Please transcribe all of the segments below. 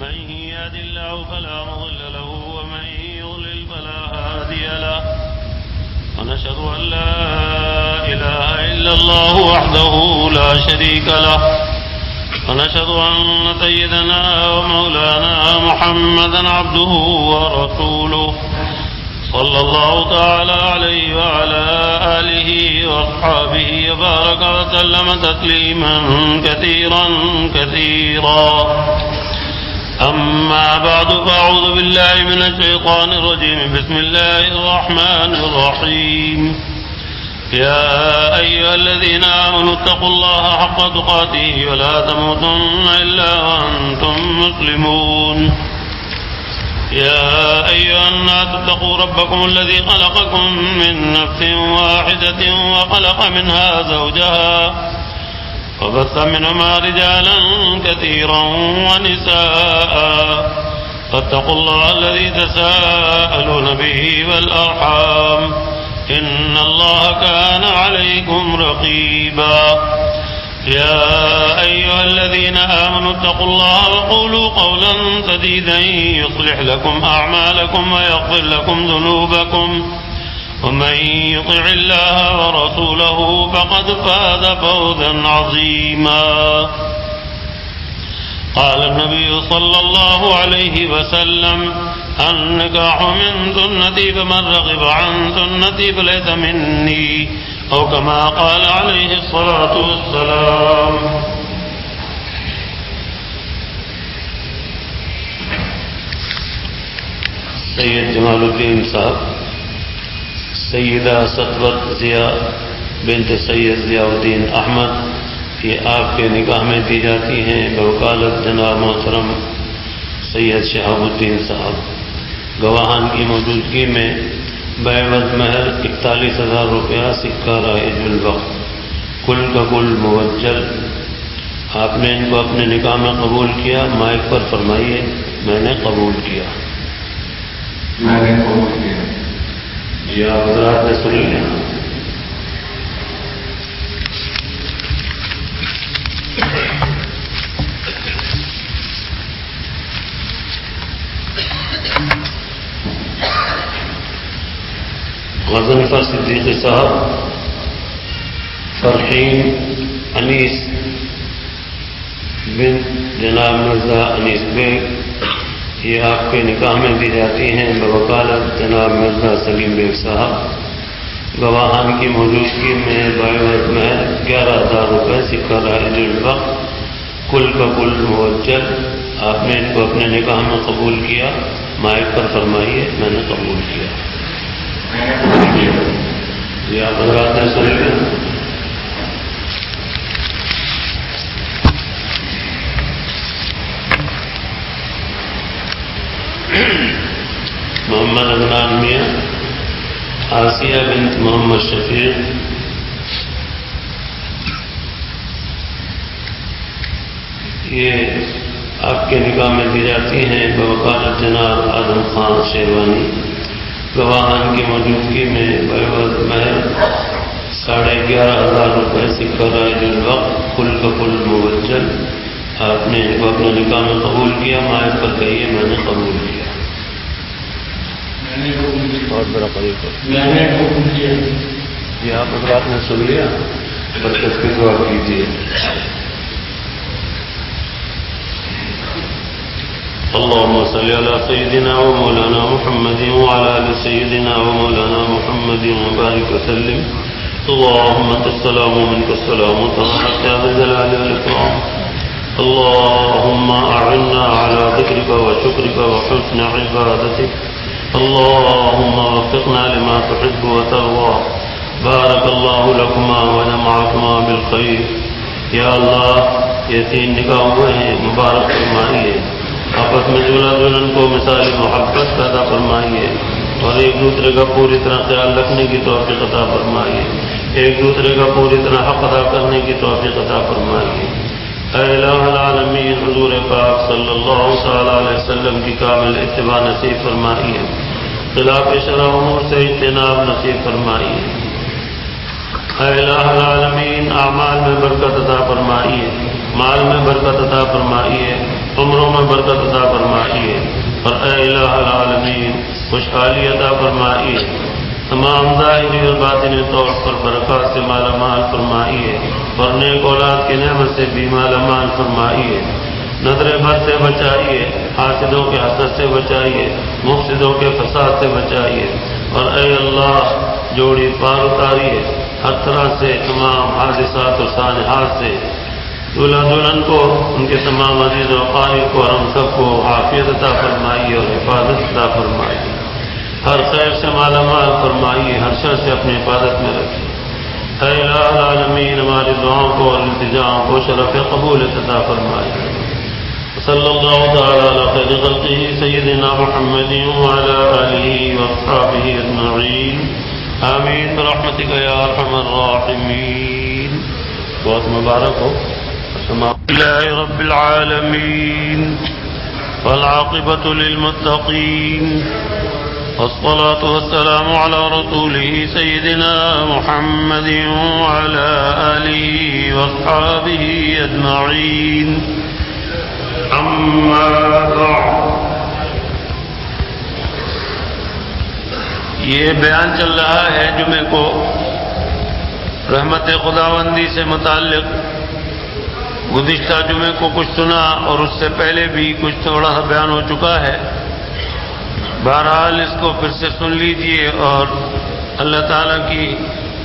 من يهد الله فلا مضل له ومن يضلل فلا هادي له ونشهد أن لا إله إلا الله وحده لا شريك له ونشهد أن سيدنا ومولانا محمدا عبده ورسوله صلى الله تعالى عليه وعلى آله وأصحابه وبارك وسلم تسليما كثيرا كثيرا. أما بعد فأعوذ بالله من الشيطان الرجيم. بسم الله الرحمن الرحيم. يا أيها الذين آمنوا اتقوا الله حق تقاته ولا تموتن إلا وأنتم مسلمون. يا أيها الناس اتقوا ربكم الذي خلقكم من نفس واحدة وخلق منها زوجها وبث منهما رجالا كثيرا ونساء فاتقوا الله الذي تساءلون به والأرحام إن الله كان عليكم رقيبا. يا أيها الذين آمنوا اتقوا الله وقولوا قولا سديدا يصلح لكم أعمالكم ويغفر لكم ذنوبكم ومن يطع الله ورسوله فقد فاز فوزا عظيما. قال النبي صلى الله عليه وسلم النكاح من سنتي فمن رغب عن سنتي فليس مني أو كما قال عليه الصلاة والسلام. سید جمال الدین صاحب سیدہ سطوت ضیاء بنت سید ضیاء الدین احمد یہ آپ کے نکاح میں دی جاتی ہیں بوکالت جناب محترم سید شہاب الدین صاحب. گواہان کی موجودگی میں بعوض مہر 41,000 روپیہ سکہ رائج الوقت کل کا کل موجل. آپ نے ان کو اپنے نکاح میں قبول کیا. مائک پر فرمائیے میں نے قبول کیا. میں نے قبول کیا. جی آپ حضرات نے سن لیا. غضنفر صدیقی صاحب فرحین انیس بن جناب مرزا انیس بیگ یہ آپ کے نکاح میں دی جاتی ہیں بوکالت جناب مرزا سلیم بیگ صاحب. گواہان کی موجودگی میں بعوض مہر 11,000 روپے سکہ رائج الوقت کل کا کل موجل. آپ نے ان کو اپنے نکاح میں قبول کیا. مائک پر فرمائیے میں نے قبول کیا. جی آپ حضرات نے سن لیا. محمد عدنان میاں آسیہ بنت محمد شفیق یہ آپ کے نکاح میں دی جاتی ہیں بوکالت جناب آدم خان شیروانی. گواہان کی موجودگی میں بعوض مہر 11,500 روپے سکہ رائج الوقت کل کا کل موجل. آپ نے ان کو اپنے نکاح میں قبول کیا. مائک پر کہیے میں نے قبول کیا. بہت بڑا قریب ہے. جی آپ حضرات نے سن لیا. برکت کی دعا کیجیے. اللهم صل على سيدنا ومولانا محمد وعلى آل سيدنا ومولانا محمد وبارك وسلم. اللهم انت السلام ومنك السلام تبارك يا ذا الجلال والإكرام. اللهم أعنا على ذكرك وشكرك وحسن عبادتك. اللهم وفقنا لما تحب وترضى. بارك الله لكما ونفعكما بالخير. یا اللہ یہ 3 نکاح ہوئے ہیں مبارک فرمائیے. آپس میں دلہا دلہن کو مثال محبت پیدا فرمائیے اور ایک دوسرے کا پوری طرح خیال رکھنے کی توفیق عطا فرمائیے. ایک دوسرے کا پوری طرح حق ادا کرنے کی توفیق عطا فرمائیے. اے الہ العالمین حضور پاک صلی اللہ تعالیٰ علیہ وسلم کی کامل اتباع نصیب فرمائیے. خلاف شرع امور سے اجتناب نصیب فرمائیے. اے الہ العالمین اعمال میں برکت عطا فرمائیے، مال میں برکت عطا فرمائیے، عمروں میں برکت عطا فرمائیے، اور اے الہ العالمین خوشحالی عطا فرمائیے، تمام ظاہری اور باطنی طور پر برکات سے مالا مال فرمائیے، اور نیک اولاد کی نعمت سے بھی مالا مال فرمائیے، نظر بد سے بچائیے، حاسدوں کے حسد سے بچائیے، مفسدوں کے فساد سے بچائیے، اور اے اللہ جوڑی پار اتاریے ہر طرح سے، تمام حادثات و سانحات سے، دلہا دلہن کو، ان کے تمام عزیز و اقارب کو اور ہم سب کو عافیت عطا فرمائیے اور حفاظت عطا فرمائیے، ہر خیر سے مالا مال فرمائیے، ہر شر سے اپنی حفاظت میں رکھیے۔ اے الہ العالمین ہماری دعاؤں کو اور التجاؤں کو شرف قبول عطا فرمائیے۔ صلی اللہ تعالی علی خیر خلقہ سیدنا محمد وعلی آلہ واصحابہ اجمعین، آمین برحمتک یا ارحم الراحمین۔ بہت مبارک ہو۔ لله رب العالمين والعاقبة للمتقين، والصلاة والسلام على رسوله سيدنا محمد وعلى آله واصحابه أجمعين، أما بعد۔ یہ بیان چل رہا ہے جمعے کو رحمت خداوندی سے متعلق۔ گزشتہ جمعے کو کچھ سنا اور اس سے پہلے بھی کچھ تھوڑا سا بیان ہو چکا ہے، بہرحال اس کو پھر سے سن لیجئے اور اللہ تعالیٰ کی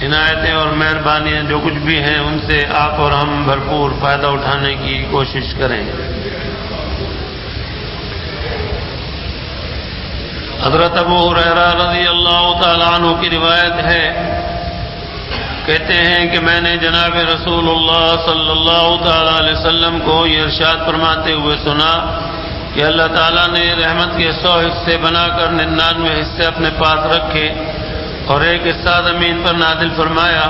عنایتیں اور مہربانیاں جو کچھ بھی ہیں ان سے آپ اور ہم بھرپور فائدہ اٹھانے کی کوشش کریں۔ حضرت ابو ہریرہ رضی اللہ تعالیٰ عنہ کی روایت ہے، کہتے ہیں کہ میں نے جناب رسول اللہ صلی اللہ تعالی علیہ وسلم کو یہ ارشاد فرماتے ہوئے سنا کہ اللہ تعالیٰ نے رحمت کے 100 حصے بنا کر 99 حصے اپنے پاس رکھے اور ایک حصہ زمین پر نازل فرمایا۔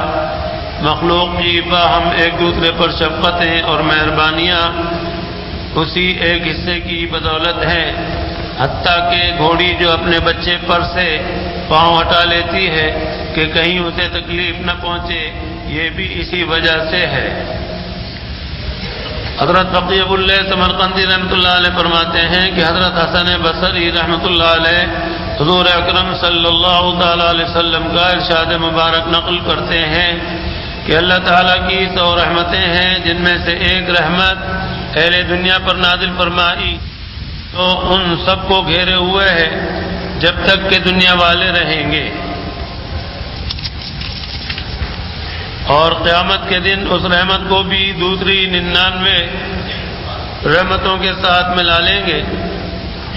مخلوق کی باہم ایک دوسرے پر شفقتیں اور مہربانیاں اسی ایک حصے کی بدولت ہیں، حتیٰ کہ گھوڑی جو اپنے بچے پر سے پاؤں ہٹا لیتی ہے کہ کہیں اسے تکلیف نہ پہنچے، یہ بھی اسی وجہ سے ہے۔ حضرت فقیہ ابو اللہ سمرقندی رحمۃ اللہ علیہ فرماتے ہیں کہ حضرت حسن بصری رحمۃ اللہ علیہ حضور اکرم صلی اللہ تعالی علیہ وسلم کا ارشاد مبارک نقل کرتے ہیں کہ اللہ تعالیٰ کی 100 رحمتیں ہیں، جن میں سے ایک رحمت اہل دنیا پر نازل فرمائی تو ان سب کو گھیرے ہوئے ہے جب تک کہ دنیا والے رہیں گے، اور قیامت کے دن اس رحمت کو بھی دوسری 99 رحمتوں کے ساتھ ملا لیں گے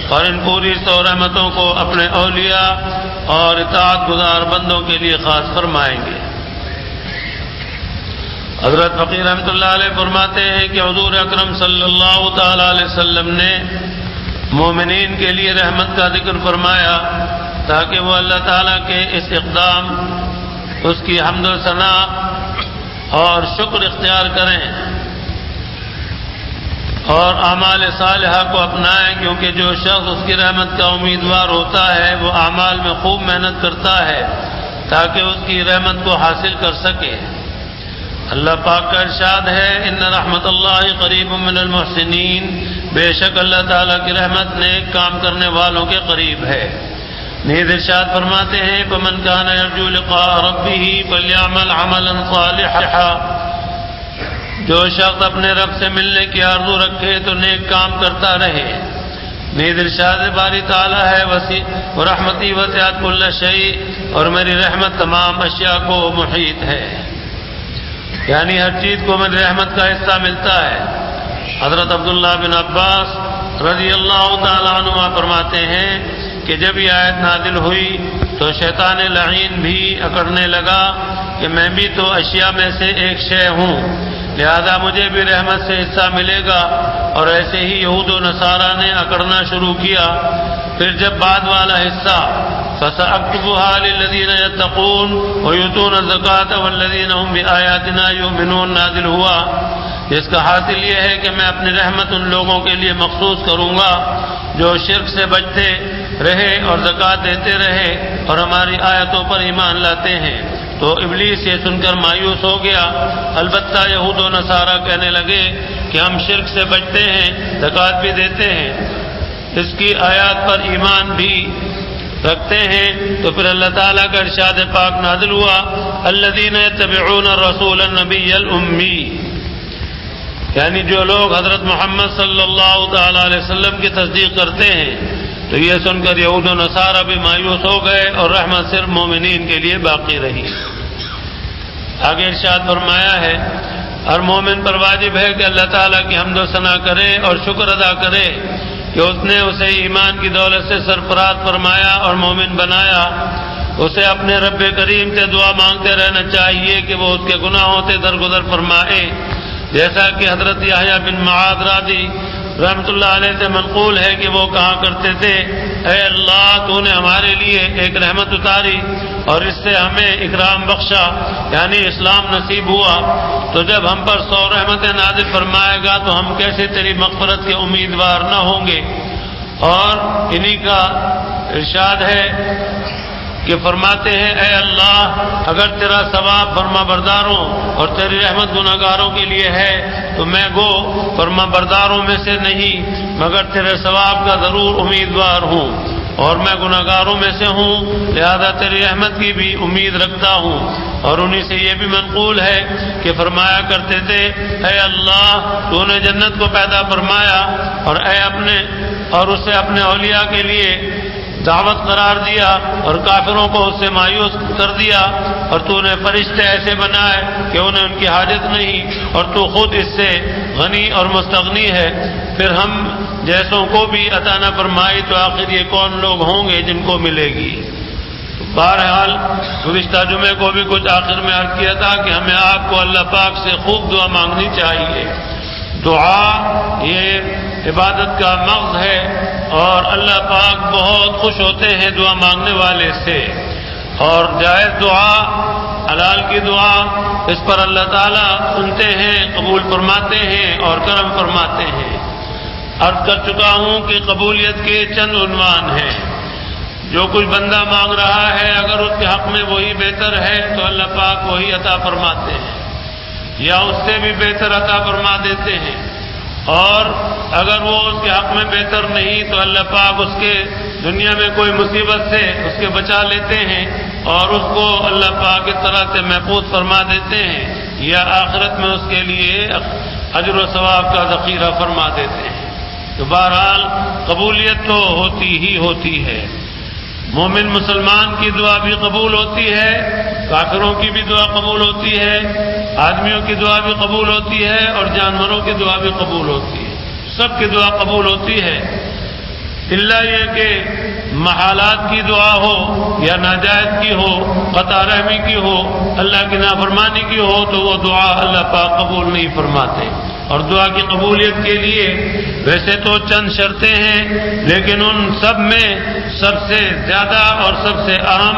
اور ان پوری 100 رحمتوں کو اپنے اولیاء اور اطاعت گزار بندوں کے لیے خاص فرمائیں گے۔ حضرت فقیر رحمۃ اللہ علیہ فرماتے ہیں کہ حضور اکرم صلی اللہ تعالی علیہ وسلم نے مومنین کے لیے رحمت کا ذکر فرمایا تاکہ وہ اللہ تعالیٰ کے اس اقدام، اس کی حمد و ثنا اور شکر اختیار کریں اور اعمال صالحہ کو اپنائیں، کیونکہ جو شخص اس کی رحمت کا امیدوار ہوتا ہے وہ اعمال میں خوب محنت کرتا ہے تاکہ اس کی رحمت کو حاصل کر سکے۔ اللہ پاک کا ارشاد ہے، ان رحمت اللہ قریب من المحسنین، بے شک اللہ تعالیٰ کی رحمت نیک کام کرنے والوں کے قریب ہے۔ نیز ارشاد فرماتے ہیں، فمن کان یرجو لقاء ربہ فلیعمل عملا صالحا، جو شخص اپنے رب سے ملنے کی آرزو رکھے تو نیک کام کرتا رہے۔ نیز ارشاد باری تعالیٰ ہے، ورحمتی وسعت کل شیء، اور میری رحمت تمام اشیاء کو محیط ہے، یعنی ہر چیز کو میری رحمت کا حصہ ملتا ہے۔ حضرت عبداللہ بن عباس رضی اللہ تعالیٰ عنہ فرماتے ہیں کہ جب یہ آیت نازل ہوئی تو شیطان لعین بھی اکڑنے لگا کہ میں بھی تو اشیاء میں سے ایک شے ہوں، لہذا مجھے بھی رحمت سے حصہ ملے گا، اور ایسے ہی یہود و نصارہ نے اکڑنا شروع کیا۔ پھر جب بعد والا حصہ فَسَأَكْتُبُهَا لِلَّذِينَ يَتَّقُونَ وَيُؤْتُونَ الزَّكَاةَ وَالَّذِينَ هُمْ بِآيَاتِنَا يُؤْمِنُونَ نازل ہوا، جس کا حاصل یہ ہے کہ میں اپنی رحمت ان لوگوں کے لیے مخصوص کروں گا جو شرک سے بچتے رہے اور زکوٰۃ دیتے رہے اور ہماری آیتوں پر ایمان لاتے ہیں۔ تو ابلیس یہ سن کر مایوس ہو گیا۔ البتہ یہود و نصارہ کہنے لگے کہ ہم شرک سے بچتے ہیں، زکوٰۃ بھی دیتے ہیں، اس کی آیات پر ایمان بھی رکھتے ہیں۔ تو پھر اللہ تعالیٰ کا ارشاد پاک نازل ہوا، الذین یتبعون الرسول النبی الامی، یعنی جو لوگ حضرت محمد صلی اللہ تعالی علیہ وسلم کی تصدیق کرتے ہیں۔ تو یہ سن کر یہود و نصارہ بھی مایوس ہو گئے اور رحمت صرف مومنین کے لیے باقی رہی۔ آگے ارشاد فرمایا ہے، ہر مومن پر واجب ہے کہ اللہ تعالیٰ کی حمد و ثنا کرے اور شکر ادا کرے کہ اس نے اسے ایمان کی دولت سے سرفراز فرمایا اور مومن بنایا۔ اسے اپنے رب کریم سے دعا مانگتے رہنا چاہیے کہ وہ اس کے گناہوں سے درگزر فرمائے، جیسا کہ حضرت یحییٰ بن معاذ راضی رحمۃ اللہ علیہ سے منقول ہے کہ وہ کہا کرتے تھے، اے اللہ تو نے ہمارے لیے ایک رحمت اتاری اور اس سے ہمیں اکرام بخشا، یعنی اسلام نصیب ہوا، تو جب ہم پر 100 رحمتیں نازل فرمائے گا تو ہم کیسے تیری مغفرت کے امیدوار نہ ہوں گے۔ اور انہی کا ارشاد ہے کہ فرماتے ہیں، اے اللہ اگر تیرا ثواب فرما برداروں اور تیری رحمت گناہگاروں کے لیے ہے تو میں گو فرما برداروں میں سے نہیں مگر تیرے ثواب کا ضرور امیدوار ہوں، اور میں گناہگاروں میں سے ہوں، لہذا تیری رحمت کی بھی امید رکھتا ہوں۔ اور انہی سے یہ بھی منقول ہے کہ فرمایا کرتے تھے، اے اللہ تو نے جنت کو پیدا فرمایا اور اسے اپنے اولیاء کے لیے دعوت قرار دیا اور کافروں کو اس سے مایوس کر دیا، اور تو نے فرشتے ایسے بنائے کہ انہیں ان کی حاجت نہیں، اور تو خود اس سے غنی اور مستغنی ہے، پھر ہم جیسوں کو بھی عطا نہ فرمائی تو آخر یہ کون لوگ ہوں گے جن کو ملے گی۔ بہرحال گزشتہ جمعے کو بھی کچھ آخر میں عرض کیا تھا کہ ہمیں آپ کو اللہ پاک سے خوب دعا مانگنی چاہیے۔ دعا یہ عبادت کا مغز ہے اور اللہ پاک بہت خوش ہوتے ہیں دعا مانگنے والے سے، اور جائز دعا، حلال کی دعا، اس پر اللہ تعالیٰ سنتے ہیں، قبول فرماتے ہیں اور کرم فرماتے ہیں۔ عرض کر چکا ہوں کہ قبولیت کے چند عنوان ہیں۔ جو کچھ بندہ مانگ رہا ہے اگر اس کے حق میں وہی بہتر ہے تو اللہ پاک وہی عطا فرماتے ہیں، یا اس سے بھی بہتر عطا فرما دیتے ہیں، اور اگر وہ اس کے حق میں بہتر نہیں تو اللہ پاک اس کے دنیا میں کوئی مصیبت سے اس کے بچا لیتے ہیں اور اس کو اللہ پاک اس طرح سے محفوظ فرما دیتے ہیں، یا آخرت میں اس کے لیے اجر و ثواب کا ذخیرہ فرما دیتے ہیں۔ تو بہرحال قبولیت تو ہوتی ہی ہوتی ہے۔ مومن مسلمان کی دعا بھی قبول ہوتی ہے، کافروں کی بھی دعا قبول ہوتی ہے، آدمیوں کی دعا بھی قبول ہوتی ہے اور جانوروں کی دعا بھی قبول ہوتی ہے، سب کی دعا قبول ہوتی ہے، الا یہ کہ محالات کی دعا ہو یا ناجائز کی ہو، قطع رحمی کی ہو، اللہ کی نافرمانی کی ہو تو وہ دعا اللہ پاک قبول نہیں فرماتے۔ اور دعا کی قبولیت کے لیے ویسے تو چند شرطیں ہیں، لیکن ان سب میں سب سے زیادہ اور سب سے اہم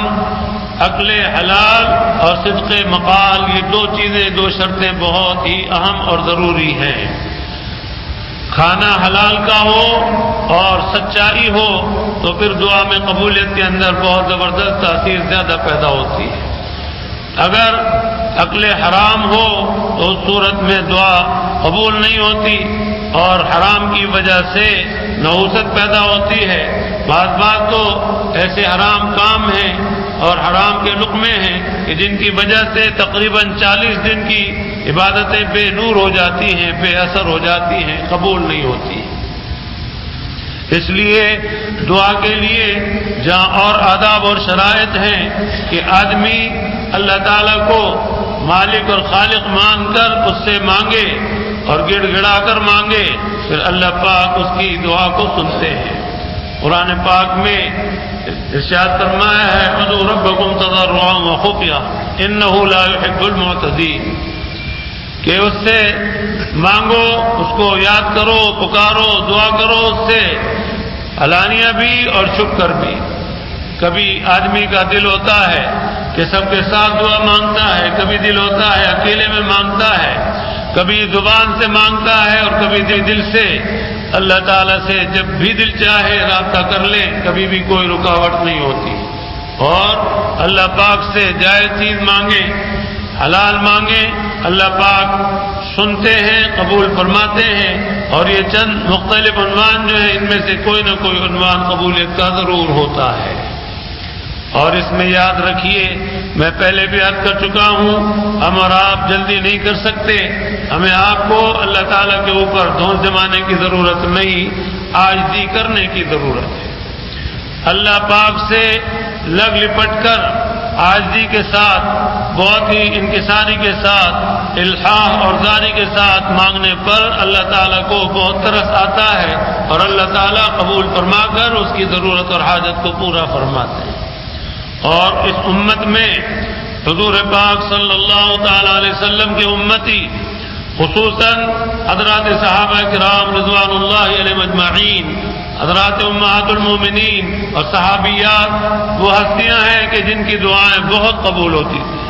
عقل حلال اور صدق مقال، یہ دو شرطیں بہت ہی اہم اور ضروری ہیں۔ کھانا حلال کا ہو اور سچائی ہو تو پھر دعا میں قبولیت کے اندر بہت زبردست تاثیر زیادہ پیدا ہوتی ہے۔ اگر عقل حرام ہو تو اس صورت میں دعا قبول نہیں ہوتی اور حرام کی وجہ سے نحوست پیدا ہوتی ہے۔ بعض تو ایسے حرام کام ہیں اور حرام کے لقمے ہیں کہ جن کی وجہ سے تقریباً 40 دن کی عبادتیں بے نور ہو جاتی ہیں، بے اثر ہو جاتی ہیں، قبول نہیں ہوتی۔ اس لیے دعا کے لیے جہاں اور آداب اور شرائط ہیں کہ آدمی اللہ تعالیٰ کو مالک اور خالق مان کر اس سے مانگے اور گڑ گڑا کر مانگے، پھر اللہ پاک اس کی دعا کو سنتے ہیں۔ قرآن پاک میں ارشاد فرمایا ہے، ادعوا ربکم تضرعا وخفیا انہ لا يحب المعتدین، کہ اس سے مانگو، اس کو یاد کرو، پکارو، دعا کرو اس سے، علانیہ بھی اور چھپ کر بھی۔ کبھی آدمی کا دل ہوتا ہے کہ سب کے ساتھ دعا مانگتا ہے، کبھی دل ہوتا ہے اکیلے میں مانگتا ہے، کبھی زبان سے مانگتا ہے اور کبھی دل سے۔ اللہ تعالیٰ سے جب بھی دل چاہے رابطہ کر لیں، کبھی بھی کوئی رکاوٹ نہیں ہوتی۔ اور اللہ پاک سے جائز چیز مانگیں، حلال مانگیں، اللہ پاک سنتے ہیں، قبول فرماتے ہیں۔ اور یہ چند مختلف عنوان جو ہیں ان میں سے کوئی نہ کوئی عنوان قبولیت کا ضرور ہوتا ہے۔ اور اس میں یاد رکھیے، میں پہلے بھی عرض کر چکا ہوں، ہم اور آپ جلدی نہیں کر سکتے، ہمیں آپ کو اللہ تعالیٰ کے اوپر دھونس جمانے کی ضرورت نہیں، عاجزی کرنے کی ضرورت ہے۔ اللہ پاک سے لگ لپٹ کر عاجزی کے ساتھ، بہت ہی انکساری کے ساتھ، الحاح اور زاری کے ساتھ مانگنے پر اللہ تعالیٰ کو بہت ترس آتا ہے، اور اللہ تعالیٰ قبول فرما کر اس کی ضرورت اور حاجت کو پورا فرماتے ہیں۔ اور اس امت میں حضور پاک صلی اللہ تعالی علیہ وسلم کے امتی، خصوصاً حضرات صحابہ کرام رضوان اللہ علیہم اجمعین، حضرات امہات المومنین اور صحابیات، وہ ہستیاں ہیں کہ جن کی دعائیں بہت قبول ہوتی تھیں۔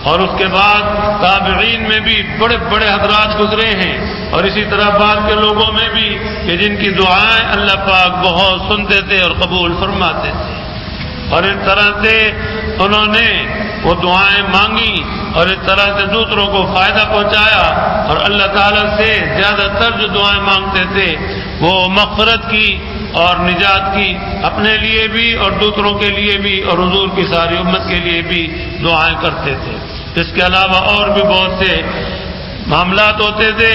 اور اس کے بعد تابعین میں بھی بڑے بڑے حضرات گزرے ہیں، اور اسی طرح بعد کے لوگوں میں بھی کہ جن کی دعائیں اللہ پاک بہت سنتے تھے اور قبول فرماتے تھے۔ اور اس طرح سے انہوں نے وہ دعائیں مانگی اور اس طرح سے دوسروں کو فائدہ پہنچایا، اور اللہ تعالیٰ سے زیادہ تر جو دعائیں مانگتے تھے وہ مغفرت کی اور نجات کی، اپنے لیے بھی اور دوسروں کے لیے بھی اور حضور کی ساری امت کے لیے بھی دعائیں کرتے تھے۔ اس کے علاوہ اور بھی بہت سے معاملات ہوتے تھے۔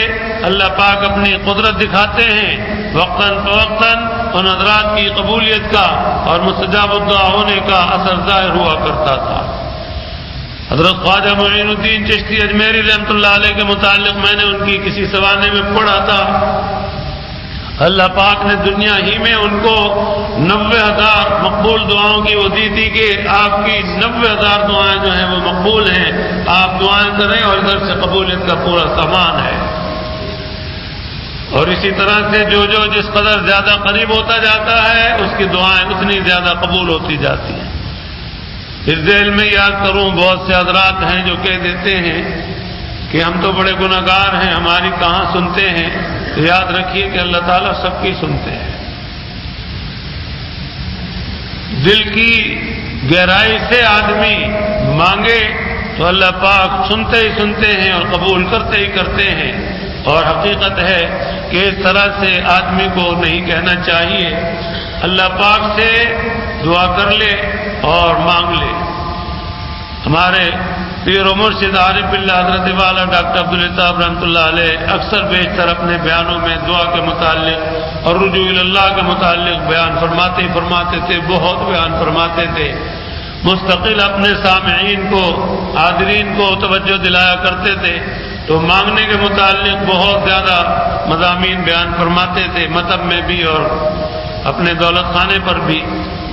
اللہ پاک اپنی قدرت دکھاتے ہیں، وقتاً فوقتاً ان حضرات کی قبولیت کا اور مستجاب الدعا ہونے کا اثر ظاہر ہوا کرتا تھا۔ حضرت خواجہ معین الدین چشتی اجمیری رحمۃ اللہ علیہ کے متعلق میں نے ان کی کسی سوانے میں پڑھا تھا، اللہ پاک نے دنیا ہی میں ان کو 90,000 مقبول دعاؤں کی وہ دی تھی کہ آپ کی 90,000 دعائیں جو ہیں وہ مقبول ہیں، آپ دعائیں کریں اور ادھر سے قبولیت کا پورا سامان ہے۔ اور اسی طرح سے جو جس قدر زیادہ قریب ہوتا جاتا ہے اس کی دعائیں اتنی زیادہ قبول ہوتی جاتی ہیں۔ اس ذیل میں یاد کروں، بہت سے حضرات ہیں جو کہہ دیتے ہیں کہ ہم تو بڑے گناہگار ہیں، ہماری کہاں سنتے ہیں۔ تو یاد رکھیے کہ اللہ تعالیٰ سب کی سنتے ہیں۔ دل کی گہرائی سے آدمی مانگے تو اللہ پاک سنتے ہی سنتے ہیں اور قبول کرتے ہی کرتے ہیں۔ اور حقیقت ہے کہ اس طرح سے آدمی کو نہیں کہنا چاہیے، اللہ پاک سے دعا کر لے اور مانگ لے۔ ہمارے پیر و مرشد عارف باللہ حضرت والا ڈاکٹر عبداللطیف رحمۃ اللہ علیہ اکثر بیشتر اپنے بیانوں میں دعا کے متعلق اور رجوع اللہ کے متعلق بیان فرماتے تھے، بہت بیان فرماتے تھے۔ مستقل اپنے سامعین کو، حاضرین کو توجہ دلایا کرتے تھے، تو مانگنے کے متعلق بہت زیادہ مضامین بیان فرماتے تھے، مطلب میں بھی اور اپنے دولت خانے پر بھی۔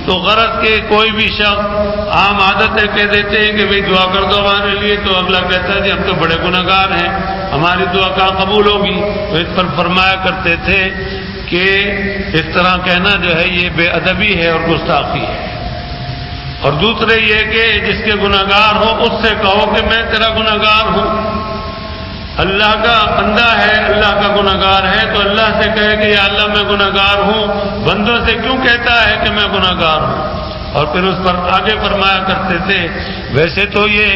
تو غرض کہ کوئی بھی شخص عام عادت ہے کہہ دیتے ہیں کہ بھئی دعا کر دو ہمارے لیے، تو اگلا کہتا ہے جی ہم تو بڑے گناہگار ہیں، ہماری دعا کہاں قبول ہوگی۔ تو اس پر فرمایا کرتے تھے کہ اس طرح کہنا جو ہے یہ بے ادبی ہے اور گستاخی ہے۔ اور دوسرے یہ کہ جس کے گناہگار ہو اس سے کہو کہ میں تیرا گناہگار ہوں۔ اللہ کا بندہ ہے، اللہ کا گناہگار ہے، تو اللہ سے کہے کہ یا اللہ میں گناہگار ہوں، بندوں سے کیوں کہتا ہے کہ میں گناہگار ہوں؟ اور پھر اس پر آگے فرمایا کرتے تھے ویسے تو یہ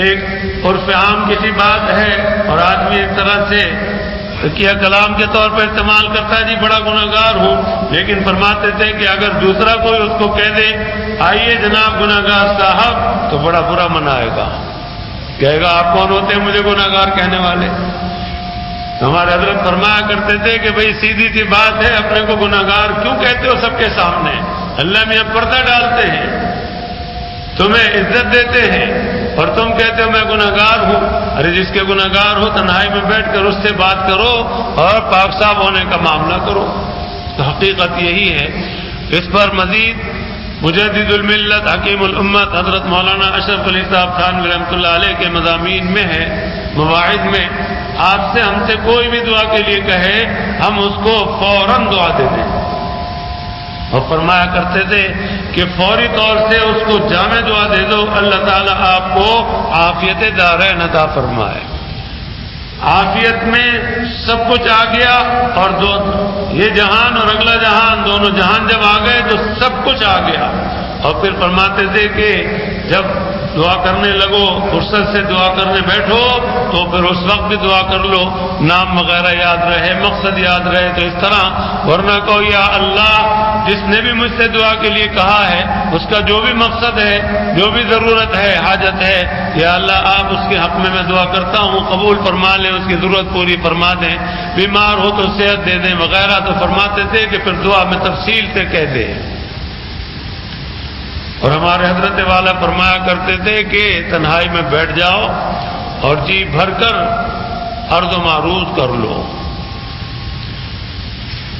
ایک عرف عام کسی بات ہے اور آدمی ایک طرح سے کیا کلام کے طور پر استعمال کرتا ہے جی بڑا گناہگار ہوں، لیکن فرماتے تھے کہ اگر دوسرا کوئی اس کو کہہ دے آئیے جناب گناہگار صاحب، تو بڑا برا منائے گا، کہے گا آپ کون ہوتے ہیں مجھے گناہگار کہنے والے۔ ہمارے حضرت فرمایا کرتے تھے کہ بھئی سیدھی سی بات ہے، اپنے کو گناہگار کیوں کہتے ہو سب کے سامنے؟ اللہ میں پردہ ڈالتے ہیں، تمہیں عزت دیتے ہیں اور تم کہتے ہو میں گناہگار ہوں۔ ارے جس کے گناہگار ہو تنہائی میں بیٹھ کر اس سے بات کرو اور پاک صاف ہونے کا معاملہ کرو۔ تو حقیقت یہی ہے۔ اس پر مزید مجدد الملت حکیم الامت حضرت مولانا اشرف علی صاحب تھانوی رحمۃ اللہ علیہ کے مضامین میں ہے، مواعظ میں، آپ سے ہم سے کوئی بھی دعا کے لیے کہے ہم اس کو فوراً دعا دے دیں، اور فرمایا کرتے تھے کہ فوری طور سے اس کو جامع دعا دے دو، اللہ تعالیٰ آپ کو عافیت دارین عطا فرمائے۔ عافیت میں سب کچھ آ گیا، اور یہ جہان اور اگلا جہان دونوں جہان جب آ گئے تو سب کچھ آ گیا، اور پھر فرماتے تھے کہ جب دعا کرنے لگو، فرصت سے دعا کرنے بیٹھو تو پھر اس وقت بھی دعا کر لو، نام وغیرہ یاد رہے، مقصد یاد رہے تو اس طرح، ورنہ کہو یا اللہ جس نے بھی مجھ سے دعا کے لیے کہا ہے اس کا جو بھی مقصد ہے، جو بھی ضرورت ہے، حاجت ہے، یا اللہ آپ اس کے حق میں دعا کرتا ہوں، قبول فرما لیں، اس کی ضرورت پوری فرما دیں، بیمار ہو تو صحت دے دیں وغیرہ، تو فرماتے تھے کہ پھر دعا میں تفصیل سے کہہ دیں۔ اور ہمارے حضرت والا فرمایا کرتے تھے کہ تنہائی میں بیٹھ جاؤ اور جی بھر کر عرض و معروض کر لو،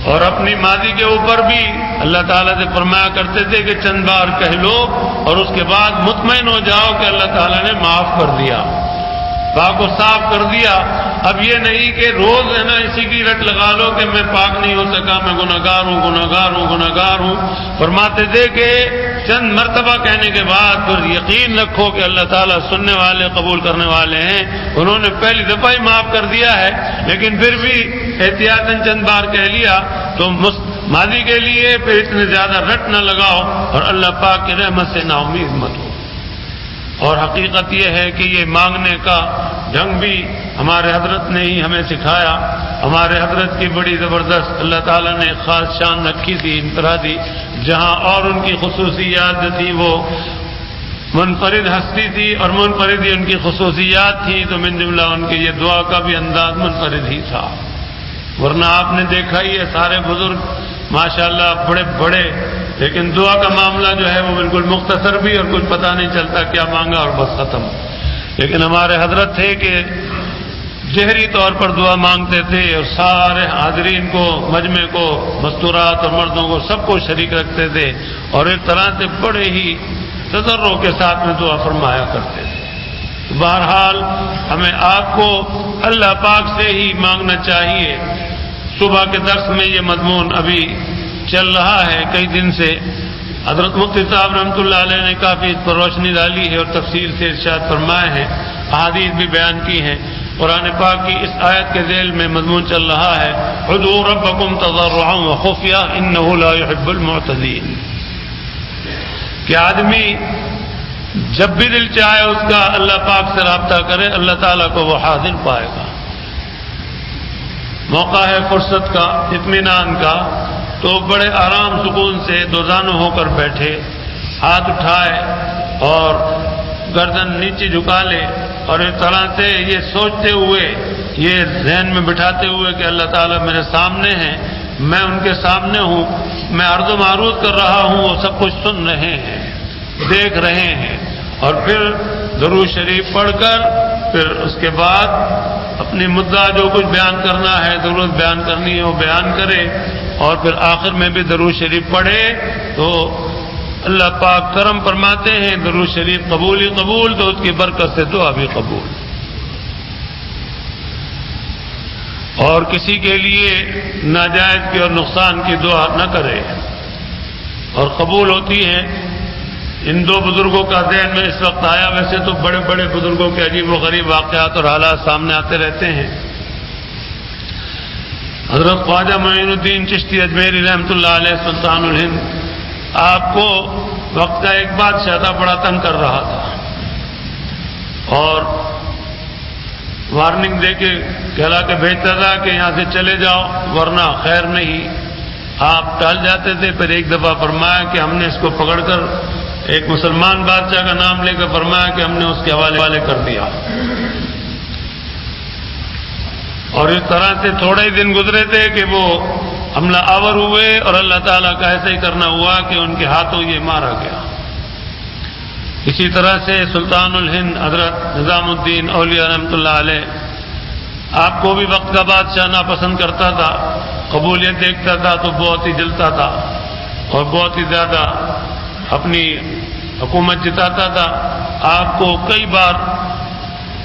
اور اپنی ماضی کے اوپر بھی اللہ تعالیٰ سے فرمایا کرتے تھے کہ چند بار کہہ لو اور اس کے بعد مطمئن ہو جاؤ کہ اللہ تعالیٰ نے معاف کر دیا، پاک و صاف کر دیا۔ اب یہ نہیں کہ روز ہے نا اسی کی رٹ لگا لو کہ میں پاک نہیں ہو سکا، میں گناہگار ہوں، گناہگار ہوں، گناہگار ہوں۔ فرماتے تھے کہ چند مرتبہ کہنے کے بعد پھر یقین رکھو کہ اللہ تعالیٰ سننے والے، قبول کرنے والے ہیں، انہوں نے پہلی دفعہ ہی معاف کر دیا ہے، لیکن پھر بھی احتیاطاً چند بار کہہ لیا تو ماضی کے لیے پھر اتنے زیادہ رٹ نہ لگاؤ اور اللہ پاک کی رحمت سے نا امید مت ہو۔ اور حقیقت یہ ہے کہ یہ مانگنے کا ڈھنگ بھی ہمارے حضرت نے ہی ہمیں سکھایا۔ ہمارے حضرت کی بڑی زبردست اللہ تعالیٰ نے خاص شان رکھی تھی، انفرادی، جہاں اور ان کی خصوصیات تھی، وہ منفرد ہستی تھی اور منفرد ہی ان کی خصوصیات تھی، تو من جملہ ان کے یہ دعا کا بھی انداز منفرد ہی تھا۔ ورنہ آپ نے دیکھا ہی ہے سارے بزرگ ماشاءاللہ بڑے بڑے، لیکن دعا کا معاملہ جو ہے وہ بالکل مختصر بھی، اور کچھ پتہ نہیں چلتا کیا مانگا اور بس ختم۔ لیکن ہمارے حضرت تھے کہ جہری طور پر دعا مانگتے تھے اور سارے حاضرین کو، مجمع کو، مستورات اور مردوں کو سب کو شریک رکھتے تھے، اور ایک طرح سے بڑے ہی تضرع کے ساتھ میں دعا فرمایا کرتے تھے۔ بہرحال ہمیں آپ کو اللہ پاک سے ہی مانگنا چاہیے۔ صبح کے درس میں یہ مضمون ابھی چل رہا ہے کئی دن سے، حضرت مفتی صاحب رحمۃ اللہ علیہ نے کافی اس پر روشنی ڈالی ہے اور تفصیل سے ارشاد فرمائے ہیں، احادیث بھی بیان کی ہیں۔ قرآن پاک کی اس آیت کے ذیل میں مضمون چل رہا ہے ادعوا ربکم تضرعا وخفیا انہ لا يحب المعتدین، کہ آدمی جب بھی دل چاہے اس کا اللہ پاک سے رابطہ کرے، اللہ تعالیٰ کو وہ حاضر پائے گا۔ موقع ہے فرصت کا، اطمینان کا، تو بڑے آرام سکون سے دوزانو ہو کر بیٹھے، ہاتھ اٹھائے اور گردن نیچے جھکا لے، اور اس طرح سے یہ سوچتے ہوئے، یہ ذہن میں بٹھاتے ہوئے کہ اللہ تعالیٰ میرے سامنے ہیں، میں ان کے سامنے ہوں، میں عرض و معروض کر رہا ہوں، وہ سب کچھ سن رہے ہیں، دیکھ رہے ہیں، اور پھر درود شریف پڑھ کر پھر اس کے بعد اپنی مدعا جو کچھ بیان کرنا ہے، ضرورت بیان کرنی ہے وہ بیان کرے، اور پھر آخر میں بھی درود شریف پڑھے تو اللہ پاک کرم فرماتے ہیں، درود شریف قبول ہی قبول، تو اس کی برکت سے دعا بھی قبول۔ اور کسی کے لیے ناجائز کی اور نقصان کی دعا نہ کرے، اور قبول ہوتی ہے۔ ان دو بزرگوں کا ذہن میں اس وقت آیا، ویسے تو بڑے بڑے بزرگوں کے عجیب و غریب واقعات اور حالات سامنے آتے رہتے ہیں۔ حضرت خواجہ معین الدین چشتی اجمیری رحمۃ اللہ علیہ سلطان الہند، آپ کو وقت کا ایک بادشاہ تھا، بڑا تنگ کر رہا تھا، اور وارننگ دے کے کہلا کے بھیجتا تھا کہ یہاں سے چلے جاؤ ورنہ خیر نہیں۔ آپ ٹال جاتے تھے، پھر ایک دفعہ فرمایا کہ ہم نے اس کو پکڑ کر ایک مسلمان بادشاہ کا نام لے کر فرمایا کہ ہم نے اس کے حوالے کر دیا، اور اس طرح سے تھوڑے ہی دن گزرے تھے کہ وہ حملہ آور ہوئے، اور اللہ تعالیٰ کا ایسا ہی کرنا ہوا کہ ان کے ہاتھوں یہ مارا گیا۔ اسی طرح سے سلطان الہند حضرت نظام الدین اولیاء رحمۃ اللہ علیہ، آپ کو بھی وقت کا بادشاہ ناپسند کرتا تھا، قبولیت دیکھتا تھا تو بہت ہی جلتا تھا اور بہت ہی زیادہ اپنی حکومت جتاتا تھا۔ آپ کو کئی بار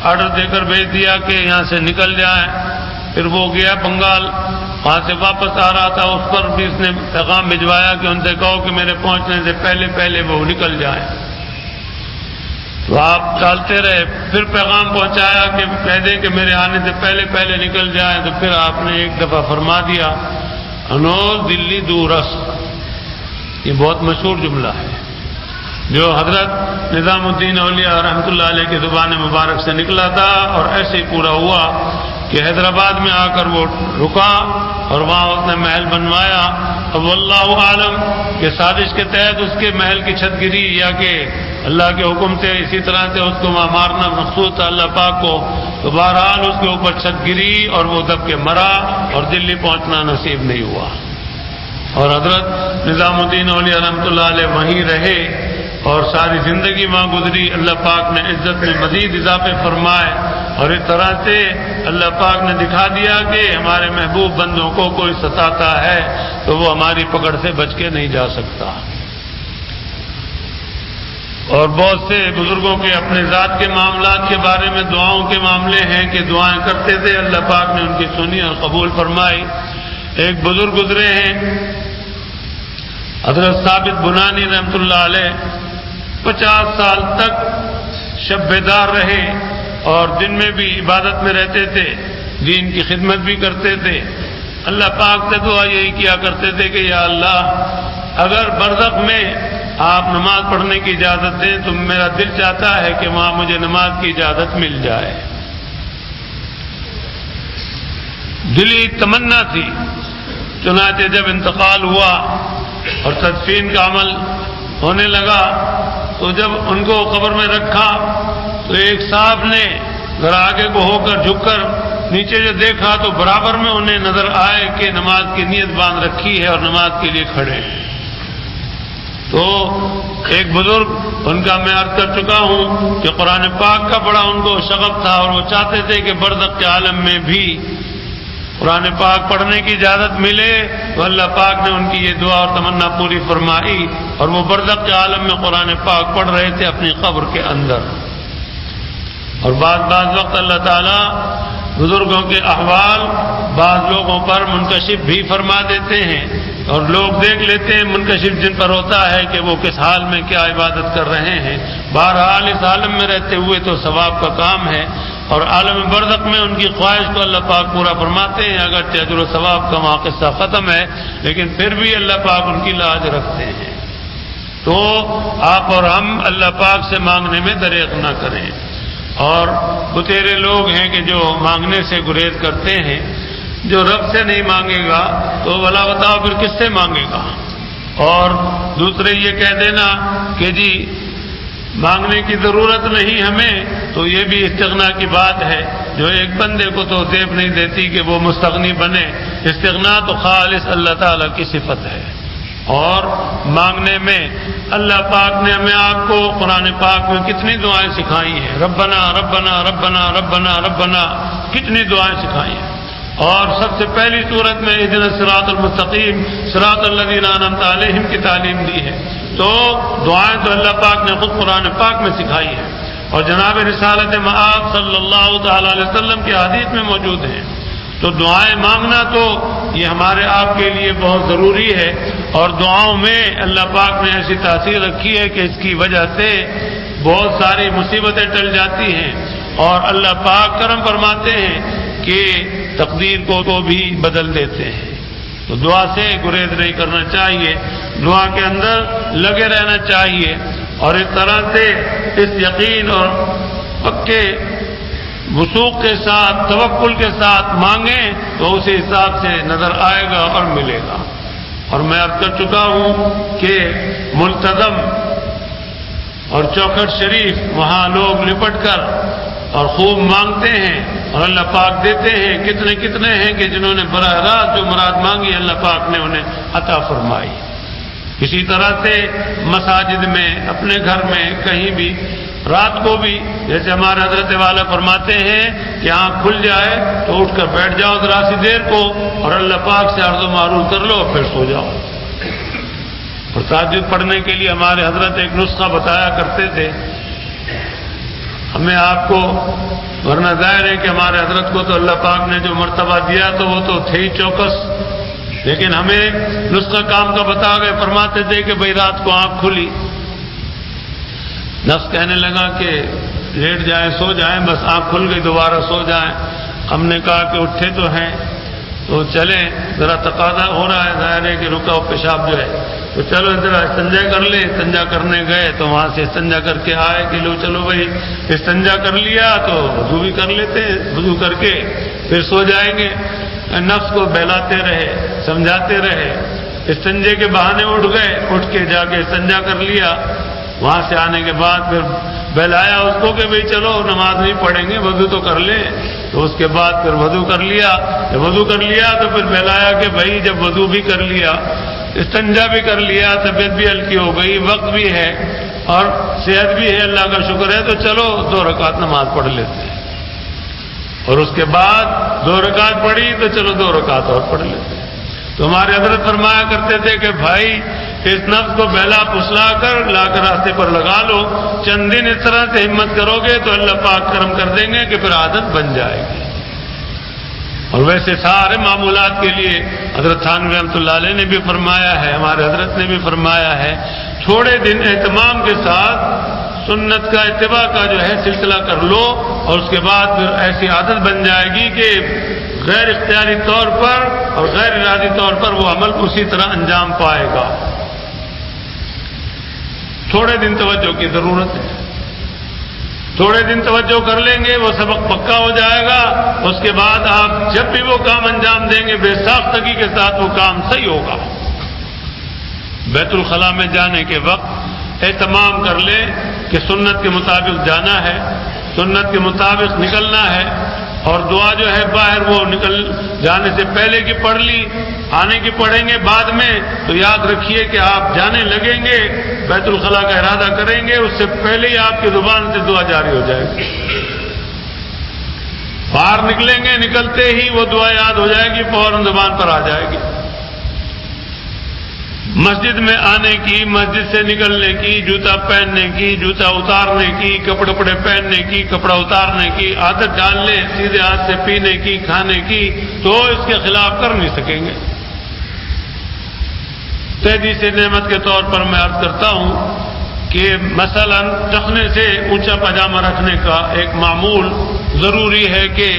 آرڈر دے کر بھیج دیا کہ یہاں سے نکل جائیں، پھر وہ گیا بنگال، وہاں سے واپس آ رہا تھا، اس پر بھی اس نے پیغام بھجوایا کہ ان سے کہو کہ میرے پہنچنے سے پہلے پہلے وہ نکل جائیں، تو آپ ٹالتے رہے، پھر پیغام پہنچایا کہ کہہ دیں کہ میرے آنے سے پہلے پہلے نکل جائیں، تو پھر آپ نے ایک دفعہ فرما دیا انوز دلی دورس، یہ بہت مشہور جملہ ہے، جو حضرت نظام الدین اولیاء رحمۃ اللہ علیہ کی زبان مبارک سے نکلا تھا، اور ایسے ہی پورا ہوا کہ حیدرآباد میں آ کر وہ رکا اور وہاں اس نے محل بنوایا. اب واللہ عالم کہ سازش کے تحت اس کے محل کی چھت گری یا کہ اللہ کے حکم سے اسی طرح سے اس کو وہاں مارنا مخصوص تھا اللہ پاک کو، تو بہرحال اس کے اوپر چھت گری اور وہ دب کے مرا اور دلی پہنچنا نصیب نہیں ہوا. اور حضرت نظام الدین اولیاء رحمۃ اللہ علیہ وہیں رہے اور ساری زندگی وہاں گزری. اللہ پاک نے عزت میں مزید اضافے فرمائے، اور اس طرح سے اللہ پاک نے دکھا دیا کہ ہمارے محبوب بندوں کو کوئی ستاتا ہے تو وہ ہماری پکڑ سے بچ کے نہیں جا سکتا. اور بہت سے بزرگوں کے اپنے ذات کے معاملات کے بارے میں دعاؤں کے معاملے ہیں کہ دعائیں کرتے تھے، اللہ پاک نے ان کی سنی اور قبول فرمائی. ایک بزرگ گزرے ہیں حضرت ثابت بنانی رحمۃ اللہ علیہ، 50 سال تک شب بیدار رہے اور دن میں بھی عبادت میں رہتے تھے، دین کی خدمت بھی کرتے تھے. اللہ پاک سے دعا یہی کیا کرتے تھے کہ یا اللہ اگر برزخ میں آپ نماز پڑھنے کی اجازت دیں تو میرا دل چاہتا ہے کہ وہاں مجھے نماز کی اجازت مل جائے. دلی تمنا تھی. چنانچہ جب انتقال ہوا اور تدفین کا عمل ہونے لگا تو جب ان کو قبر میں رکھا تو ایک صاحب نے ذرا آگے کو ہو کر جھک کر نیچے جو دیکھا تو برابر میں انہیں نظر آئے کہ نماز کی نیت باندھ رکھی ہے اور نماز کے لیے کھڑے ہیں. تو ایک بزرگ ان کا میں عرض کر چکا ہوں کہ قرآن پاک کا بڑا ان کو شغف تھا اور وہ چاہتے تھے کہ برزخ کے عالم میں بھی قرآن پاک پڑھنے کی اجازت ملے. تو اللہ پاک نے ان کی یہ دعا اور تمنا پوری فرمائی اور وہ برزخ کے عالم میں قرآن پاک پڑھ رہے تھے اپنی قبر کے اندر. اور بعض وقت اللہ تعالیٰ بزرگوں کے احوال بعض لوگوں پر منکشف بھی فرما دیتے ہیں اور لوگ دیکھ لیتے ہیں منکشف جن پر ہوتا ہے کہ وہ کس حال میں کیا عبادت کر رہے ہیں. بہرحال اس عالم میں رہتے ہوئے تو ثواب کا کام ہے اور عالم برزخ میں ان کی خواہش کو اللہ پاک پورا فرماتے ہیں. اگرچہ اجر و ثواب کا وہاں قصہ ختم ہے لیکن پھر بھی اللہ پاک ان کی لاج رکھتے ہیں. تو آپ اور ہم اللہ پاک سے مانگنے میں دریغ نہ کریں. اور بتیرے لوگ ہیں کہ جو مانگنے سے گریز کرتے ہیں. جو رب سے نہیں مانگے گا تو بھلا بتاؤ پھر کس سے مانگے گا. اور دوسرے یہ کہہ دینا کہ جی مانگنے کی ضرورت نہیں ہمیں، تو یہ بھی استغنا کی بات ہے جو ایک بندے کو تو زیب نہیں دیتی کہ وہ مستغنی بنے. استغنا تو خالص اللہ تعالیٰ کی صفت ہے. اور مانگنے میں اللہ پاک نے ہمیں آپ کو قرآن پاک میں کتنی دعائیں سکھائی ہیں. ربنا ربنا ربنا ربنا ربنا کتنی دعائیں سکھائی ہیں. اور سب سے پہلی صورت میں اہدنا الصراط المستقیم صراط الذین انعمت علیہم کی تعلیم دی ہے. تو دعائیں تو اللہ پاک نے خود قرآن پاک میں سکھائی ہیں اور جناب رسالت مآب صلی اللہ تعالی علیہ وسلم کے حدیث میں موجود ہیں. تو دعائیں مانگنا تو یہ ہمارے آپ کے لیے بہت ضروری ہے. اور دعاؤں میں اللہ پاک نے ایسی تاثیر رکھی ہے کہ اس کی وجہ سے بہت ساری مصیبتیں ٹل جاتی ہیں اور اللہ پاک کرم فرماتے ہیں کہ تقدیر کو بھی بدل دیتے ہیں. تو دعا سے گریز نہیں کرنا چاہیے، دعا کے اندر لگے رہنا چاہیے اور اس طرح سے اس یقین اور پکے وثوق کے ساتھ توکل کے ساتھ مانگیں تو اسی حساب سے نظر آئے گا اور ملے گا. اور میں عرض کر چکا ہوں کہ ملتزم اور چوکھٹ شریف وہاں لوگ لپٹ کر اور خوب مانگتے ہیں اور اللہ پاک دیتے ہیں. کتنے کتنے ہیں کہ جنہوں نے براہ راست جو مراد مانگی اللہ پاک نے انہیں عطا فرمائی. اسی طرح سے مساجد میں اپنے گھر میں کہیں بھی رات کو بھی جیسے ہمارے حضرت والا فرماتے ہیں کہ آنکھ کھل جائے تو اٹھ کر بیٹھ جاؤ ذرا سی دیر کو اور اللہ پاک سے عرض و معروف کر لو اور پھر سو جاؤ. اور تہجد پڑھنے کے لیے ہمارے حضرت ایک نسخہ بتایا کرتے تھے ہمیں آپ کو، ورنہ ظاہر ہے کہ ہمارے حضرت کو تو اللہ پاک نے جو مرتبہ دیا تو وہ تو تھے ہی چوکس، لیکن ہمیں نسخہ کام کا بتا گئے. فرماتے تھے کہ بھئی رات کو آنکھ کھلی، نفس کہنے لگا کہ لیٹ جائیں سو جائیں، بس آنکھ کھل گئی دوبارہ سو جائیں. ہم نے کہا کہ اٹھے تو ہیں تو چلیں، ذرا تقاضا ہو رہا ہے ظاہر ہے کہ رکا پیشاب جو ہے تو چلو ذرا استنجا کر لے. استنجا کرنے گئے تو وہاں سے استنجا کر کے آئے کہ لو چلو بھائی استنجا کر لیا تو وضو بھی کر لیتے ہیں, وضو کر کے پھر سو جائیں گے. نفس کو بہلاتے رہے, سمجھاتے رہے. استنجے کے بہانے اٹھ گئے, اٹھ کے جا کے استنجا کر لیا. وہاں سے آنے کے بعد پھر بہلایا اس کو کہ بھئی چلو نماز نہیں پڑھیں گے, وضو تو کر لیں. تو اس کے بعد پھر وضو کر لیا. جب وضو کر لیا تو پھر بہلایا کہ بھائی جب وضو بھی کر لیا, استنجا بھی کر لیا, طبیعت بھی ہلکی ہو گئی, وقت بھی ہے اور صحت بھی ہے, اللہ کا شکر ہے, تو چلو 2 رکعت نماز پڑھ لیتے ہیں. اور اس کے بعد 2 رکعت پڑھی تو چلو 2 رکعت اور پڑھ لیتے ہیں. تو ہمارے حضرت فرمایا کرتے تھے کہ بھائی اس نفس کو بہلا پھسلا کر لا کر راستے پر لگا لو. چند دن اس طرح سے ہمت کرو گے تو اللہ پاک کرم کر دیں گے کہ پھر عادت بن جائے گی. اور ویسے سارے معمولات کے لیے حضرت تھانوی رحمۃ اللہ علیہ نے بھی فرمایا ہے, ہمارے حضرت نے بھی فرمایا ہے, تھوڑے دن اہتمام کے ساتھ سنت کا اتباع کا جو ہے سلسلہ کر لو, اور اس کے بعد پھر ایسی عادت بن جائے گی کہ غیر اختیاری طور پر اور غیر ارادی طور پر وہ عمل اسی طرح انجام پائے گا. تھوڑے دن توجہ کی ضرورت ہے. تھوڑے دن توجہ کر لیں گے وہ سبق پکا ہو جائے گا. اس کے بعد آپ جب بھی وہ کام انجام دیں گے بے ساختگی کے ساتھ وہ کام صحیح ہوگا. بیت الخلاء میں جانے کے وقت اہتمام کر لیں کہ سنت کے مطابق جانا ہے, سنت کے مطابق نکلنا ہے, اور دعا جو ہے باہر وہ نکل جانے سے پہلے کی پڑھ لی, آنے کی پڑھیں گے بعد میں. تو یاد رکھیے کہ آپ جانے لگیں گے, بیت الخلاء کا ارادہ کریں گے, اس سے پہلے ہی آپ کی زبان سے دعا جاری ہو جائے گی. باہر نکلیں گے, نکلتے ہی وہ دعا یاد ہو جائے گی, فوراً زبان پر آ جائے گی. مسجد میں آنے کی, مسجد سے نکلنے کی, جوتا پہننے کی, جوتا اتارنے کی, کپڑے پہننے کی, کپڑا اتارنے کی عادت ڈال لیں, سیدھے ہاتھ سے پینے کی, کھانے کی, تو اس کے خلاف کر نہیں سکیں گے. تحدیث نعمت کے طور پر میں عرض کرتا ہوں کہ مثلا ٹخنے سے اونچا پاجامہ رکھنے کا ایک معمول ضروری ہے کہ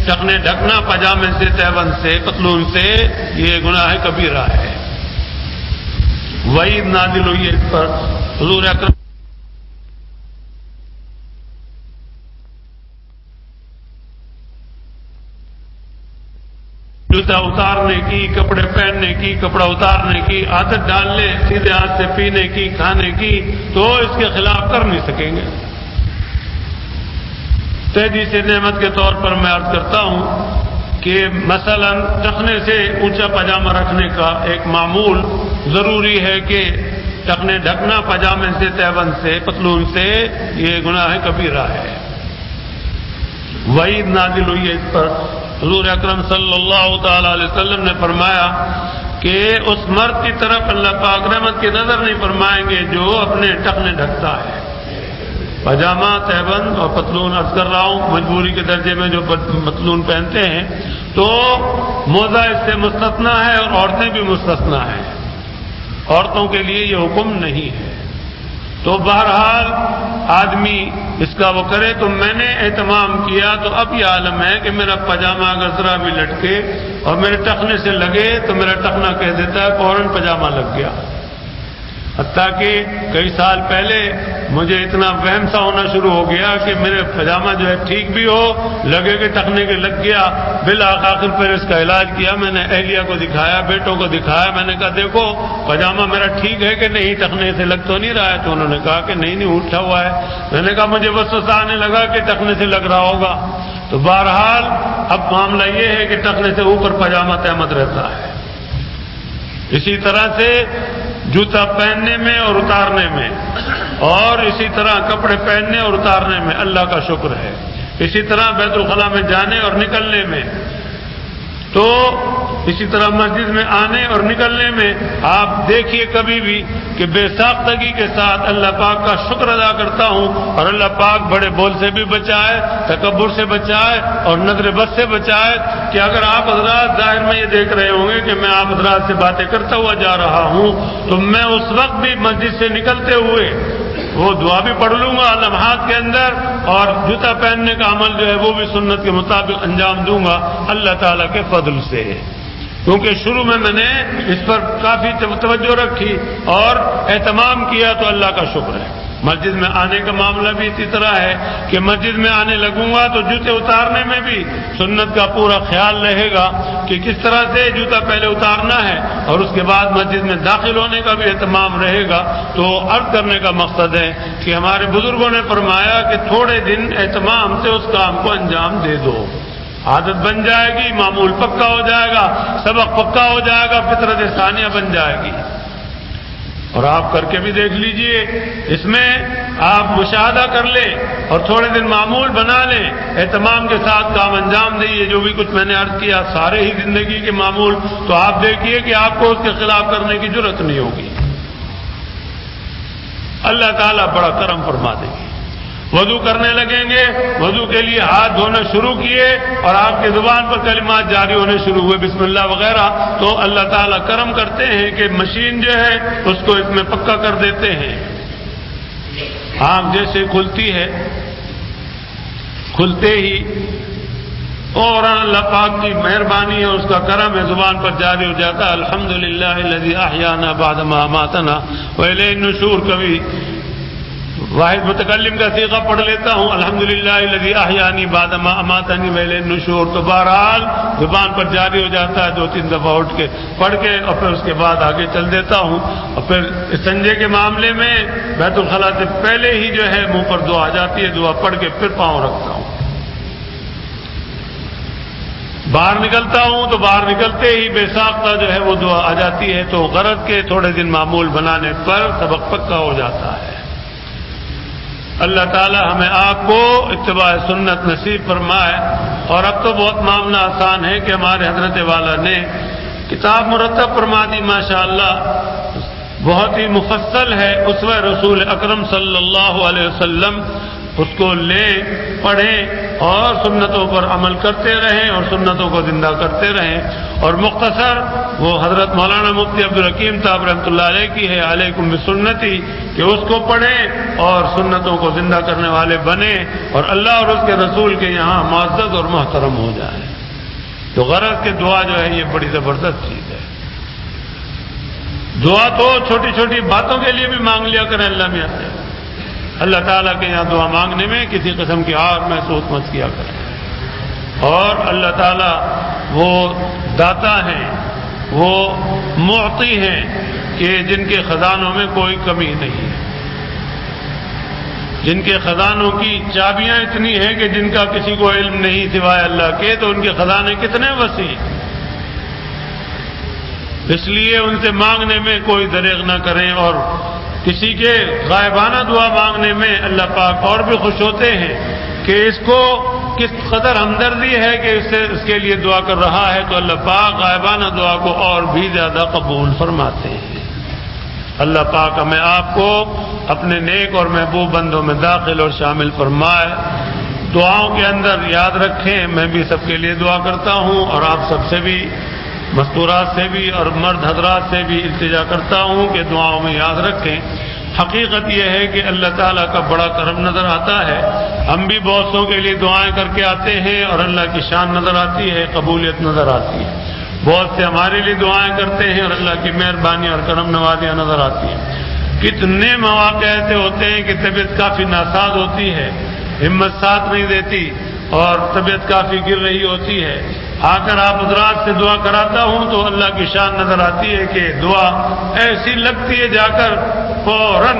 ٹخنے ڈھکنا پاجامے سے, تہبند سے, پتلون سے, یہ گناہ کبیرہ ہے. وعید نازل ہوئی ہے اس پر. حضور اکرم جوتا اتارنے کی, کپڑے پہننے کی, کپڑا اتارنے کی عادت ڈال لیں, سیدھے ہاتھ سے پینے کی, کھانے کی, تو اس کے خلاف کر نہیں سکیں گے. تحدیث نعمت کے طور پر میں عرض کرتا ہوں کہ مثلا ٹخنے سے اونچا پاجامہ رکھنے کا ایک معمول ضروری ہے کہ ٹخنے ڈھکنا پاجامے سے, تہبند سے, پتلون سے, یہ گناہ کبیرہ ہے. وعید نازل ہوئی ہے اس پر. حضور اکرم صلی اللہ تعالی علیہ وسلم نے فرمایا کہ اس مرد کی طرف اللہ پاک رحمت کی نظر نہیں فرمائیں گے جو اپنے ٹخنے ڈھکتا ہے. پاجامہ, تہبند اور پتلون عرض کر رہا ہوں, مجبوری کے درجے میں جو پتلون پہنتے ہیں تو موزہ اس سے مستثنا ہے اور عورتیں بھی مستثنا ہیں. عورتوں کے لیے یہ حکم نہیں ہے. تو بہرحال آدمی اس کا وہ کرے. تو میں نے اہتمام کیا تو اب یہ عالم ہے کہ میرا پاجامہ اگر ذرا بھی لٹکے اور میرے ٹخنے سے لگے تو میرا ٹخنا کہہ دیتا ہے فوراً پاجامہ لگ گیا. حتیٰ کہ کئی سال پہلے مجھے اتنا وہم سا ہونا شروع ہو گیا کہ میرے پاجامہ جو ہے ٹھیک بھی ہو, لگے کہ ٹخنے کے لگ گیا. بالآخر پھر اس کا علاج کیا. میں نے اہلیہ کو دکھایا, بیٹوں کو دکھایا. میں نے کہا دیکھو پاجامہ میرا ٹھیک ہے کہ نہیں, ٹخنے سے لگ تو نہیں رہا ہے. تو انہوں نے کہا کہ نہیں اٹھا ہوا ہے. میں نے کہا مجھے وسوسہ آنے لگا کہ ٹخنے سے لگ رہا ہوگا. تو بہرحال اب معاملہ یہ ہے کہ ٹخنے سے اوپر پاجامہ تہمت رہتا ہے. اسی طرح سے جوتا پہننے میں اور اتارنے میں, اور اسی طرح کپڑے پہننے اور اتارنے میں اللہ کا شکر ہے. اسی طرح بیت الخلاء میں جانے اور نکلنے میں, تو اسی طرح مسجد میں آنے اور نکلنے میں آپ دیکھیے کبھی بھی کہ بے ساختگی کے ساتھ اللہ پاک کا شکر ادا کرتا ہوں. اور اللہ پاک بڑے بول سے بھی بچائے, تکبر سے بچائے اور نظر بد سے بچائے. کہ اگر آپ حضرات ظاہر میں یہ دیکھ رہے ہوں گے کہ میں آپ حضرات سے باتیں کرتا ہوا جا رہا ہوں, تو میں اس وقت بھی مسجد سے نکلتے ہوئے وہ دعا بھی پڑھ لوں گا لمحات کے اندر, اور جوتا پہننے کا عمل جو ہے وہ بھی سنت کے مطابق انجام دوں گا اللہ تعالیٰ کے فضل سے. کیونکہ شروع میں نے اس پر کافی توجہ رکھی اور اہتمام کیا تو اللہ کا شکر ہے۔ مسجد میں آنے کا معاملہ بھی اسی طرح ہے کہ مسجد میں آنے لگوں گا تو جوتے اتارنے میں بھی سنت کا پورا خیال رہے گا کہ کس طرح سے جوتا پہلے اتارنا ہے، اور اس کے بعد مسجد میں داخل ہونے کا بھی اہتمام رہے گا۔ تو عرض کرنے کا مقصد ہے کہ ہمارے بزرگوں نے فرمایا کہ تھوڑے دن اہتمام سے اس کام کو انجام دے دو، عادت بن جائے گی، معمول پکا ہو جائے گا، سبق پکا ہو جائے گا، فطرت ثانیہ بن جائے گی۔ اور آپ کر کے بھی دیکھ لیجئے، اس میں آپ مشاہدہ کر لیں اور تھوڑے دن معمول بنا لیں، اہتمام کے ساتھ کام انجام دیں۔ جو بھی کچھ میں نے عرض کیا سارے ہی زندگی کے معمول، تو آپ دیکھیے کہ آپ کو اس کے خلاف کرنے کی جرأت نہیں ہوگی، اللہ تعالیٰ بڑا کرم فرما دے گی۔ وضو کرنے لگیں گے، وضو کے لیے ہاتھ دھونا شروع کیے اور آپ کی زبان پر کلمات جاری ہونے شروع ہوئے، بسم اللہ وغیرہ، تو اللہ تعالیٰ کرم کرتے ہیں کہ مشین جو ہے اس کو اس میں پکا کر دیتے ہیں۔ آنکھ جیسے کھلتی ہے، کھلتے ہی اور اللہ پاک کی مہربانی ہے، اس کا کرم ہے، زبان پر جاری ہو جاتا ہے الحمدللہ الذی احیانا بعد ما اماتنا والیہ النشور۔ کبھی واحد متکلم کا صیغہ پڑھ لیتا ہوں الحمدللہ الذی احیانی بعد ما اماتنی والیہ النشور، تو بہرحال زبان پر جاری ہو جاتا ہے، 2-3 دفعہ اٹھ کے پڑھ کے اور پھر اس کے بعد آگے چل دیتا ہوں۔ اور پھر استنجے کے معاملے میں بیت الخلاء سے پہلے ہی جو ہے منہ پر دعا آ جاتی ہے، دعا پڑھ کے پھر پاؤں رکھتا ہوں۔ باہر نکلتا ہوں تو باہر نکلتے ہی بے ساختہ جو ہے وہ دعا آ جاتی ہے، تو غرض کے تھوڑے دن معمول بنانے پر سبق پکا ہو جاتا ہے۔ اللہ تعالی ہمیں آپ کو اتباع سنت نصیب فرمائے۔ اور اب تو بہت معاملہ آسان ہے کہ ہمارے حضرت والا نے کتاب مرتب فرما دی ماشاءاللہ، بہت ہی مفصل ہے، اسوہ رسول اکرم صلی اللہ علیہ وسلم، اس کو لیں، پڑھیں اور سنتوں پر عمل کرتے رہیں اور سنتوں کو زندہ کرتے رہیں۔ اور مختصر وہ حضرت مولانا مفتی عبدالحکیم صاحب رحمۃ اللہ علیہ کی ہے علیکم بسنتی، کہ اس کو پڑھیں اور سنتوں کو زندہ کرنے والے بنیں اور اللہ اور اس کے رسول کے یہاں معزز اور محترم ہو جائیں۔ تو غرض کے دعا جو ہے یہ بڑی زبردست چیز ہے۔ دعا تو چھوٹی چھوٹی باتوں کے لیے بھی مانگ لیا کریں اللہ میاں سے، اللہ تعالیٰ کے یہاں دعا مانگنے میں کسی قسم کی آر محسوس مت کیا کریں۔ اور اللہ تعالیٰ وہ داتا ہیں، وہ معطی ہیں کہ جن کے خزانوں میں کوئی کمی نہیں ہے، جن کے خزانوں کی چابیاں اتنی ہیں کہ جن کا کسی کو علم نہیں سوائے اللہ کے، تو ان کے خزانے کتنے وسیع ہیں۔ اس لیے ان سے مانگنے میں کوئی دریغ نہ کریں، اور کسی کے غائبانہ دعا مانگنے میں اللہ پاک اور بھی خوش ہوتے ہیں کہ اس کو کس قدر ہمدردی ہے کہ اس کے لیے دعا کر رہا ہے، تو اللہ پاک غائبانہ دعا کو اور بھی زیادہ قبول فرماتے ہیں۔ اللہ پاک ہمیں آپ کو اپنے نیک اور محبوب بندوں میں داخل اور شامل فرمائے۔ دعاؤں کے اندر یاد رکھیں، میں بھی سب کے لیے دعا کرتا ہوں اور آپ سب سے بھی، مستورات سے بھی اور مرد حضرات سے بھی التجا کرتا ہوں کہ دعاؤں میں یاد رکھیں۔ حقیقت یہ ہے کہ اللہ تعالیٰ کا بڑا کرم نظر آتا ہے، ہم بھی بہت سو کے لیے دعائیں کر کے آتے ہیں اور اللہ کی شان نظر آتی ہے، قبولیت نظر آتی ہے، بہت سے ہمارے لیے دعائیں کرتے ہیں اور اللہ کی مہربانی اور کرم نوازیاں نظر آتی ہیں۔ کتنے مواقع ایسے ہوتے ہیں کہ طبیعت کافی ناساز ہوتی ہے، ہمت ساتھ نہیں دیتی اور طبیعت کافی گر رہی ہوتی ہے، آ کر آپ حضرات سے دعا کراتا ہوں تو اللہ کی شان نظر آتی ہے کہ دعا ایسی لگتی ہے جا کر فوراً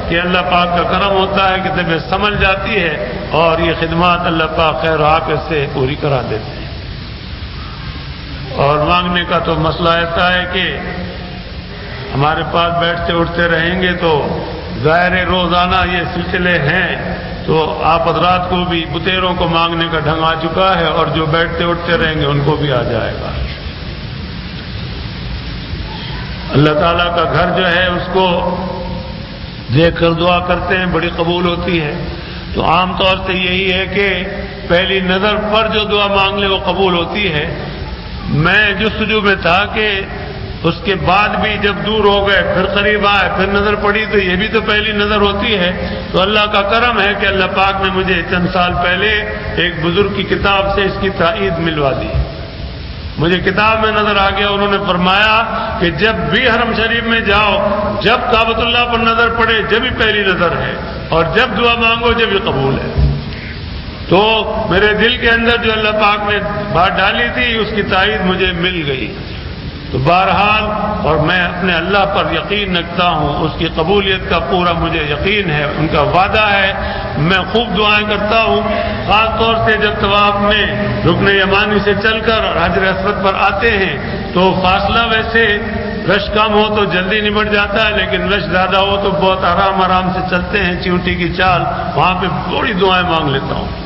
کہ اللہ پاک کا کرم ہوتا ہے کہ طبیعت سنبھل جاتی ہے اور یہ خدمات اللہ پاک خیر و عافیت سے پوری کرا دیتے ہیں۔ اور مانگنے کا تو مسئلہ ایسا ہے کہ ہمارے پاس بیٹھتے اٹھتے رہیں گے تو ظاہر روزانہ یہ سلسلے ہیں، تو آپ حضرات کو بھی بتیروں کو مانگنے کا ڈھنگ آ چکا ہے اور جو بیٹھتے اٹھتے رہیں گے ان کو بھی آ جائے گا۔ اللہ تعالیٰ کا گھر جو ہے اس کو دیکھ کر دعا کرتے ہیں، بڑی قبول ہوتی ہے۔ تو عام طور سے یہی ہے کہ پہلی نظر پر جو دعا مانگ لے وہ قبول ہوتی ہے۔ میں جستجو میں تھا کہ اس کے بعد بھی جب دور ہو گئے پھر قریب آئے پھر نظر پڑی تو یہ بھی تو پہلی نظر ہوتی ہے۔ تو اللہ کا کرم ہے کہ اللہ پاک نے مجھے چند سال پہلے ایک بزرگ کی کتاب سے اس کی تائید ملوا دی، مجھے کتاب میں نظر آ گیا، انہوں نے فرمایا کہ جب بھی حرم شریف میں جاؤ، جب کعبۃ اللہ پر نظر پڑے جب ہی پہلی نظر ہے، اور جب دعا مانگو جب ہی قبول ہے۔ تو میرے دل کے اندر جو اللہ پاک نے بات ڈالی تھی اس کی تائید مجھے مل گئی۔ تو بہرحال اور میں اپنے اللہ پر یقین رکھتا ہوں، اس کی قبولیت کا پورا مجھے یقین ہے، ان کا وعدہ ہے۔ میں خوب دعائیں کرتا ہوں، خاص طور سے جب طواف میں رکن یمانی سے چل کر حجر اسود پر آتے ہیں تو فاصلہ ویسے رش کم ہو تو جلدی نمٹ جاتا ہے، لیکن رش زیادہ ہو تو بہت آرام سے چلتے ہیں، چیونٹی کی چال، وہاں پہ بڑی دعائیں مانگ لیتا ہوں۔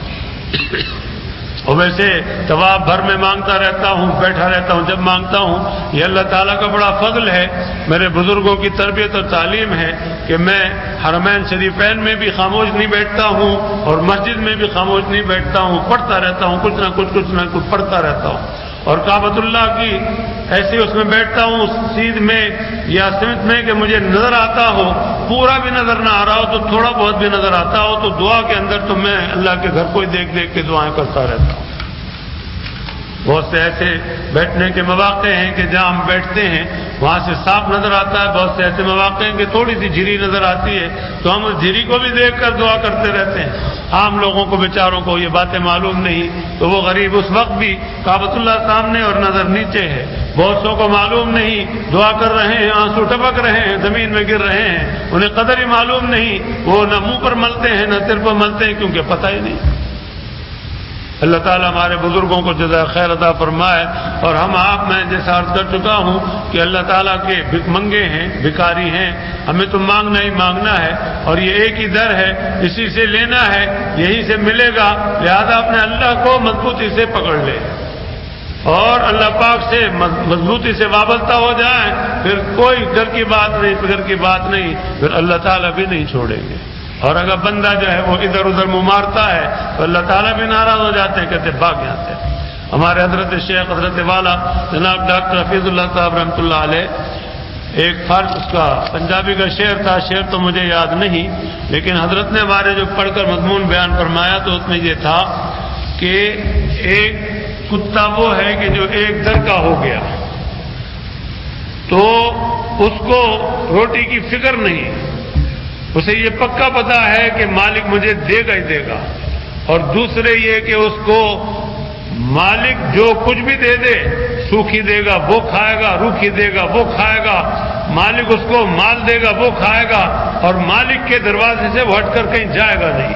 اور ویسے طواف بھر میں مانگتا رہتا ہوں، بیٹھا رہتا ہوں جب مانگتا ہوں۔ یہ اللہ تعالیٰ کا بڑا فضل ہے، میرے بزرگوں کی تربیت اور تعلیم ہے کہ میں حرمین شریفین میں بھی خاموش نہیں بیٹھتا ہوں اور مسجد میں بھی خاموش نہیں بیٹھتا ہوں، پڑھتا رہتا ہوں، کچھ نہ کچھ پڑھتا رہتا ہوں۔ اور کعبۃ اللہ کی ایسے اس میں بیٹھتا ہوں سیدھ میں یا سمت میں کہ مجھے نظر آتا ہو، پورا بھی نظر نہ آ رہا ہو تو تھوڑا بہت بھی نظر آتا ہو، تو دعا کے اندر تو میں اللہ کے گھر کو ہی دیکھ دیکھ کے دعائیں کرتا رہتا ہوں۔ بہت سے ایسے بیٹھنے کے مواقع ہیں کہ جہاں ہم بیٹھتے ہیں وہاں سے صاف نظر آتا ہے، بہت سے ایسے مواقع ہیں کہ تھوڑی سی جھری نظر آتی ہے تو ہم اس جھری کو بھی دیکھ کر دعا کرتے رہتے ہیں۔ عام لوگوں کو بیچاروں کو یہ باتیں معلوم نہیں، تو وہ غریب اس وقت بھی کعبۃ اللہ سامنے اور نظر نیچے ہے، بہت سو کو معلوم نہیں، دعا کر رہے ہیں، آنسو ٹپک رہے ہیں، زمین میں گر رہے ہیں، انہیں قدر ہی معلوم نہیں، وہ نہ منہ پر ملتے ہیں نہ سر پر ملتے ہیں کیونکہ پتہ ہی نہیں۔ اللہ تعالیٰ ہمارے بزرگوں کو جزائے خیر عطا فرمائے، اور ہم آپ میں جیسا عرض کر چکا ہوں کہ اللہ تعالیٰ کے بھک منگے ہیں، بھکاری ہیں، ہمیں تو مانگنا ہی مانگنا ہے، اور یہ ایک ہی در ہے، اسی سے لینا ہے، یہی سے ملے گا، لہذا اپنے اللہ کو مضبوطی سے پکڑ لے اور اللہ پاک سے مضبوطی سے وابستہ ہو جائیں، پھر کوئی ڈر کی بات نہیں، فکر کی بات نہیں، پھر اللہ تعالیٰ بھی نہیں چھوڑیں گے۔ اور اگر بندہ جو ہے وہ ادھر ادھر منہ مارتا ہے تو اللہ تعالیٰ بھی ناراض ہو جاتے ہیں، کہتے بھاگ یہاں سے۔ ہمارے حضرت شیخ حضرت والا جناب ڈاکٹر حفیظ اللہ صاحب رحمۃ اللہ علیہ، ایک فرض اس کا پنجابی کا شعر تھا، شعر تو مجھے یاد نہیں، لیکن حضرت نے ہمارے جو پڑھ کر مضمون بیان فرمایا تو اس میں یہ تھا کہ ایک کتا وہ ہے کہ جو ایک در کا ہو گیا تو اس کو روٹی کی فکر نہیں، اسے یہ پکا پتہ ہے کہ مالک مجھے دے گا ہی دے گا، اور دوسرے یہ کہ اس کو مالک جو کچھ بھی دے دے، سوکھی دے گا وہ کھائے گا، روکھی دے گا وہ کھائے گا، مالک اس کو مال دے گا وہ کھائے گا، اور مالک کے دروازے سے وہ ہٹ کر کہیں جائے گا نہیں۔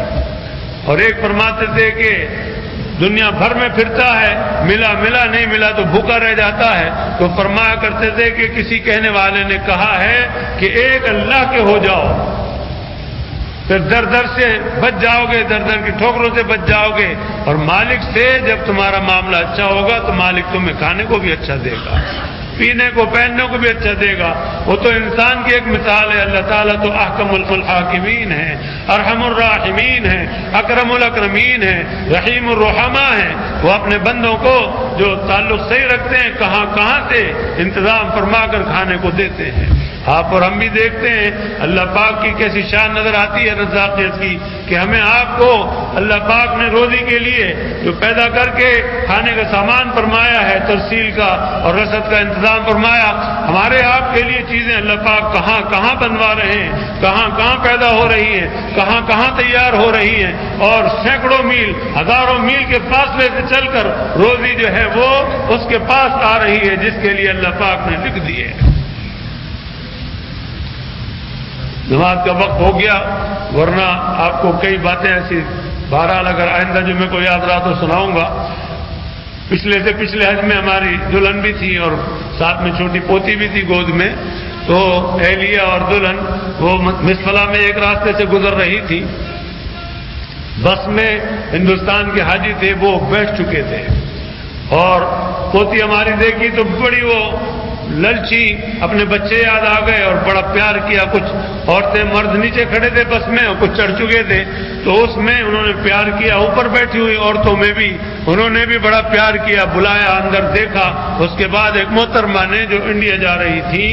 اور ایک فرماتے تھے کہ دنیا بھر میں پھرتا ہے، ملا نہیں ملا تو بھوکا رہ جاتا ہے، تو فرمایا کرتے تھے کہ کسی کہنے والے نے کہا ہے کہ ایک اللہ کے ہو جاؤ، پھر در در سے بچ جاؤ گے، در در کی ٹھوکروں سے بچ جاؤ گے، اور مالک سے جب تمہارا معاملہ اچھا ہوگا تو مالک تمہیں کھانے کو بھی اچھا دے گا، پینے کو پہننے کو بھی اچھا دے گا۔ وہ تو انسان کی ایک مثال ہے، اللہ تعالیٰ تو احکم الحاکمین ہے، ارحم الراحمین ہے، اکرم الاکرمین ہے، رحیم الرحماء ہے۔ وہ اپنے بندوں کو جو تعلق صحیح رکھتے ہیں کہاں سے انتظام فرما کر کھانے کو دیتے ہیں۔ آپ اور ہم بھی دیکھتے ہیں اللہ پاک کی کیسی شان نظر آتی ہے رزاقیت کی، کہ ہمیں آپ کو اللہ پاک نے روزی کے لیے جو پیدا کر کے کھانے کا سامان فرمایا ہے، ترسیل کا اور رسد کا انتظام فرمایا، ہمارے آپ کے لیے چیزیں اللہ پاک کہاں بنوا رہے ہیں، کہاں پیدا ہو رہی ہیں، کہاں تیار ہو رہی ہیں، اور سینکڑوں میل ہزاروں میل کے فاصلے سے چل کر روزی جو ہے وہ اس کے پاس آ رہی ہے جس کے لیے اللہ پاک نے لکھ دی ہے۔ نماز کا وقت ہو گیا، ورنہ آپ کو کئی باتیں ایسی بہرحال اگر آئندہ جمعے کو یاد رہا تو سناؤں گا۔ پچھلے حج میں ہماری دلہن بھی تھی اور ساتھ میں چھوٹی پوتی بھی تھی گود میں، تو اہلیہ اور دلہن وہ مسفلہ میں ایک راستے سے گزر رہی تھی، بس میں ہندوستان کے حاجی تھے، وہ بیٹھ چکے تھے، اور پوتی ہماری دیکھی تو بڑی وہ للچی، اپنے بچے یاد آ گئے اور بڑا پیار کیا۔ کچھ عورتیں مرد نیچے کھڑے تھے بس میں اور کچھ چڑھ چکے تھے، تو اس میں انہوں نے پیار کیا، اوپر بیٹھی ہوئی عورتوں میں بھی انہوں نے بھی بڑا پیار کیا، بلایا، اندر دیکھا۔ اس کے بعد ایک محترمہ نے جو انڈیا جا رہی تھی،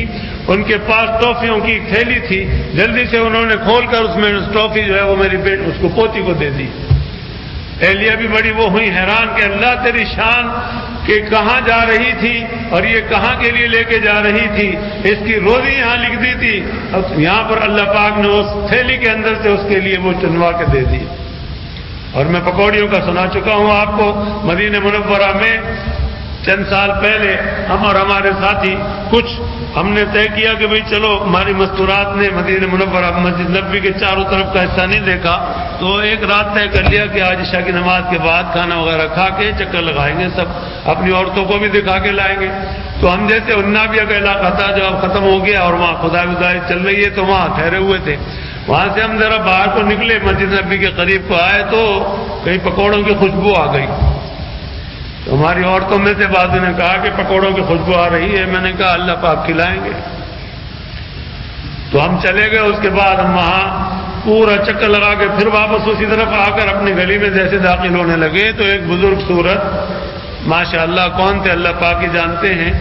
ان کے پاس ٹافیوں کی تھیلی تھی، جلدی سے انہوں نے کھول کر اس میں ٹافی جو ہے وہ میری اس کو پوتی کو دے دی۔ اہلیہ بھی بڑی وہ ہوئی حیران کہ اللہ تیری شان کہ کہاں جا رہی تھی اور یہ کہاں کے لیے لے کے جا رہی تھی، اس کی روزی یہاں لکھ دی تھی، اب یہاں پر اللہ پاک نے اس تھیلی کے اندر سے اس کے لیے وہ چنوا کے دے دی۔ اور میں پکوڑیوں کا سنا چکا ہوں آپ کو، مدینہ منورہ میں چند سال پہلے ہم اور ہمارے ساتھی کچھ ہم نے طے کیا کہ بھئی چلو، ہماری مستورات نے مدینہ منورہ مسجد نبوی کے چاروں طرف کا حصہ نہیں دیکھا، تو ایک رات طے کر لیا کہ آج عشاء کی نماز کے بعد کھانا وغیرہ کھا کے چکر لگائیں گے، سب اپنی عورتوں کو بھی دکھا کے لائیں گے۔ تو ہم جیسے انابیہ کا علاقہ تھا جو اب ختم ہو گیا اور وہاں خدا بدائی چل رہی ہے تو وہاں ٹھہرے ہوئے تھے، وہاں سے ہم ذرا باہر کو نکلے، مسجد نبوی کے قریب کو آئے تو کئی پکوڑوں کی خوشبو آ گئی۔ تو ہماری عورتوں میں سے بعض نے کہا کہ پکوڑوں کی خوشبو آ رہی ہے، میں نے کہا اللہ پاک کھلائیں گے۔ تو ہم چلے گئے، اس کے بعد ہم وہاں پورا چکر لگا کے پھر واپس اسی طرف آ کر اپنی گلی میں جیسے داخل ہونے لگے تو ایک بزرگ صورت ماشاء اللہ کون تھے اللہ پاک ہی جانتے ہیں،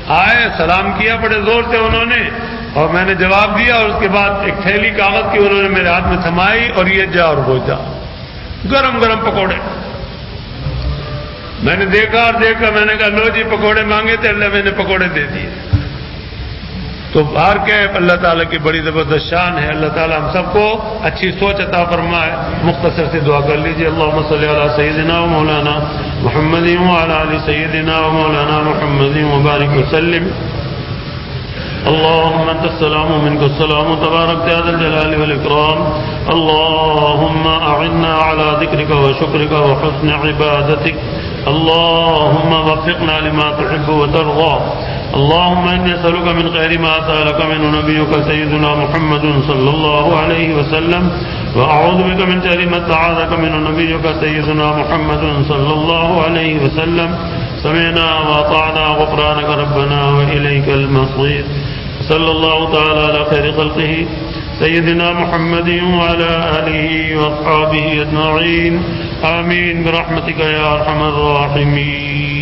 آئے، سلام کیا بڑے زور سے انہوں نے، اور میں نے جواب دیا، اور اس کے بعد ایک تھیلی کاغذ کی انہوں نے میرے ہاتھ میں تھمائی اور یہ جا اور وہ جا، گرم گرم پکوڑے۔ میں نے دیکھا اور دیکھا، میں نے کہا لو جی پکوڑے مانگے تھے، اللہ میں نے پکوڑے دے دیے۔ تو باہر کیا ہے، اللہ تعالیٰ کی بڑی زبردست شان ہے، اللہ تعالیٰ ہم سب کو اچھی سوچ عطا فرمائے۔ مختصر سے دعا کر لیجیے، اللہم صلی علی سیدنا و مولانا محمد وعلی آل سیدنا و مولانا محمد وبارک وسلم۔ اللهم انت السلام ومنك السلام تبارك يا ذا الجلال والاكرام، اللهم اعنا على ذكرك وشكرك وحسن عبادتك، اللهم وفقنا لما تحب وترضى، اللهم اني اسالك من خير ما سالك منه نبيك سيدنا محمد صلى الله عليه وسلم، واعوذ بك من شر ما استعاذك منه نبيك سيدنا محمد صلى الله عليه وسلم، سمعنا واطعنا غفرانك ربنا واليك المصير، صلى الله تعالى على خير خلقه سيدنا محمد وعلى آله وأصحابه أجمعين، آمين برحمتك يا أرحم الراحمين۔